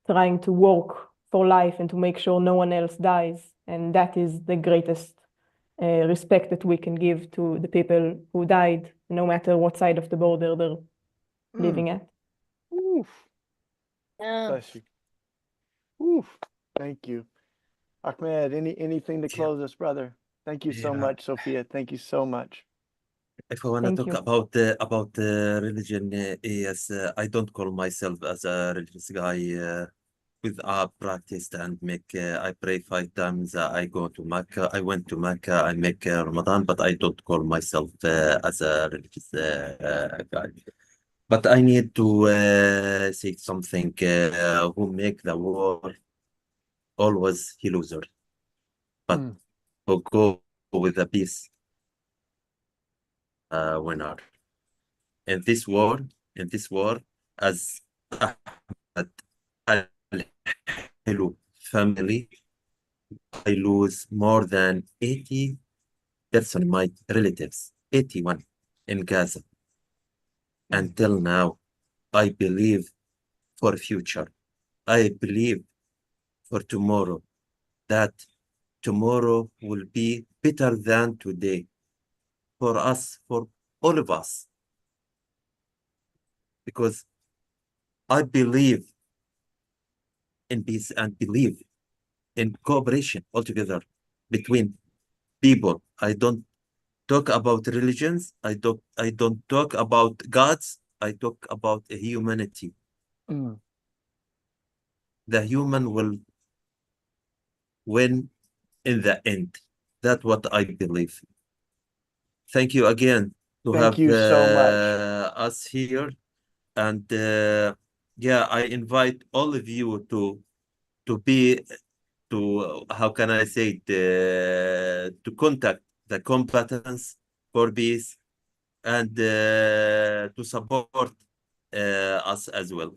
trying to work for life and to make sure no one else dies. And that is the greatest respect that we can give to the people who died, no matter what side of the border they're living at. Oof. Yeah. Bless you. Oof. Thank you. Ahmed, anything to close us, brother? Thank you so much, Sophia. Thank you so much. If I want to talk about religion, yes, I don't call myself as a religious guy. With practice and I pray 5 times. I go to Mecca. I went to Mecca. I make Ramadan, but I don't call myself as a religious guy. But I need to say something. Who make the war always he loser, but who go with the peace winner. In this war, as Hello family, I lose more than 80% of my relatives, 81 in Gaza. Until now, I believe for future. I believe for tomorrow, that tomorrow will be better than today for us, for all of us. Because I believe in peace and believe in cooperation altogether between people. I don't talk about religions. I don't talk about gods. I talk about humanity. The human will win in the end. That's what I believe. Thank you again to Thank have you so much. us here. And yeah, I invite all of you to be to how can I say it, to contact the combatants for peace and to support us as well.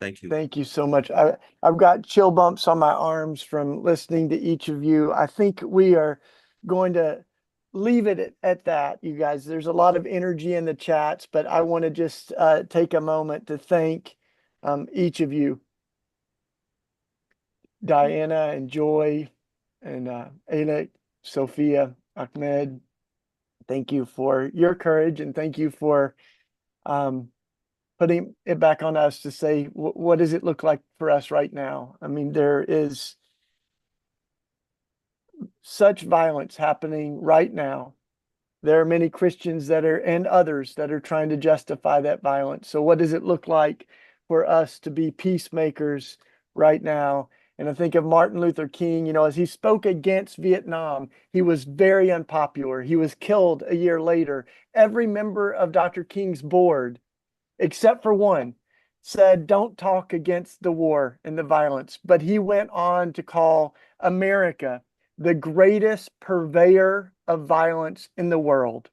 Thank you. Thank you so much. I've got chill bumps on my arms from listening to each of you. I think we are going to leave it at that, you guys. There's a lot of energy in the chats, but I want to just take a moment to thank each of you. Diana and Joy and Alec, Sophia, Ahmed, thank you for your courage, and thank you for putting it back on us to say, what does it look like for us right now? I mean, there is such violence happening right now. There are many Christians that are, and others that are trying to justify that violence. So what does it look like for us to be peacemakers right now? And I think of Martin Luther King, you know, as he spoke against Vietnam, he was very unpopular. He was killed a year later. Every member of Dr. King's board, except for one, said, don't talk against the war and the violence. But he went on to call America the greatest purveyor of violence in the world.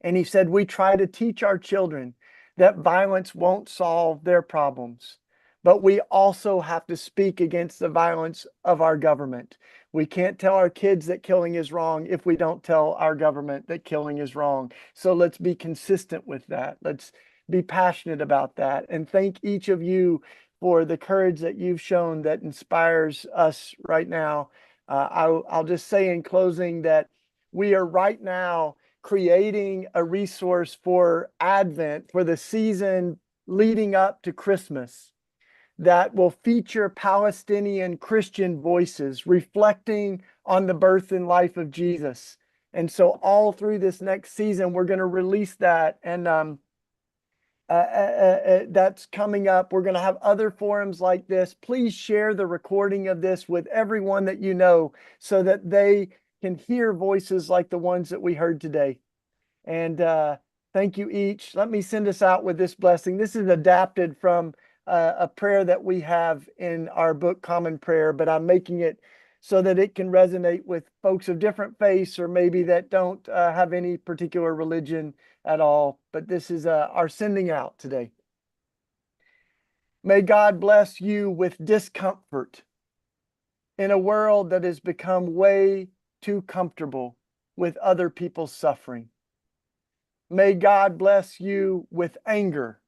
And he said, we try to teach our children that violence won't solve their problems, but we also have to speak against the violence of our government. We can't tell our kids that killing is wrong if we don't tell our government that killing is wrong. So let's be consistent with that. Let's be passionate about that. And thank each of you for the courage that you've shown that inspires us right now. I'll just say in closing that we are right now creating a resource for Advent, for the season leading up to Christmas, that will feature Palestinian Christian voices reflecting on the birth and life of Jesus. And so all through this next season, we're going to release that. And that's coming up. We're going to have other forums like this. Please share the recording of this with everyone that you know so that they can hear voices like the ones that we heard today. And thank you each. Let me send us out with this blessing. This is adapted from a prayer that we have in our book, Common Prayer, but I'm making it so that it can resonate with folks of different faiths or maybe that don't have any particular religion at all. But this is our sending out today. May God bless you with discomfort in a world that has become way too comfortable with other people's suffering. May God bless you with anger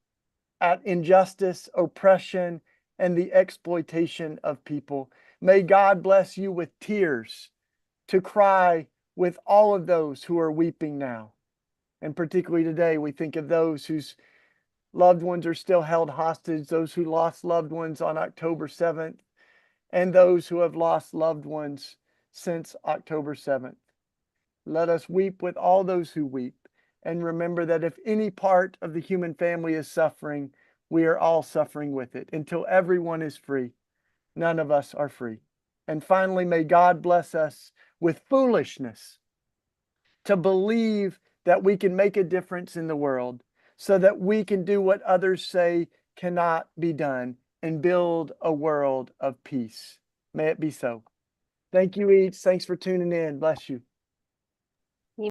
at injustice, oppression, and the exploitation of people. May God bless you with tears to cry with all of those who are weeping now. And particularly today, we think of those whose loved ones are still held hostage, those who lost loved ones on October 7th, and those who have lost loved ones since October 7th. Let us weep with all those who weep, and remember that if any part of the human family is suffering, we are all suffering with it. Until everyone is free, none of us are free. And finally, may God bless us with foolishness to believe that we can make a difference in the world so that we can do what others say cannot be done and build a world of peace. May it be so. Thank you each. Thanks for tuning in. Bless you.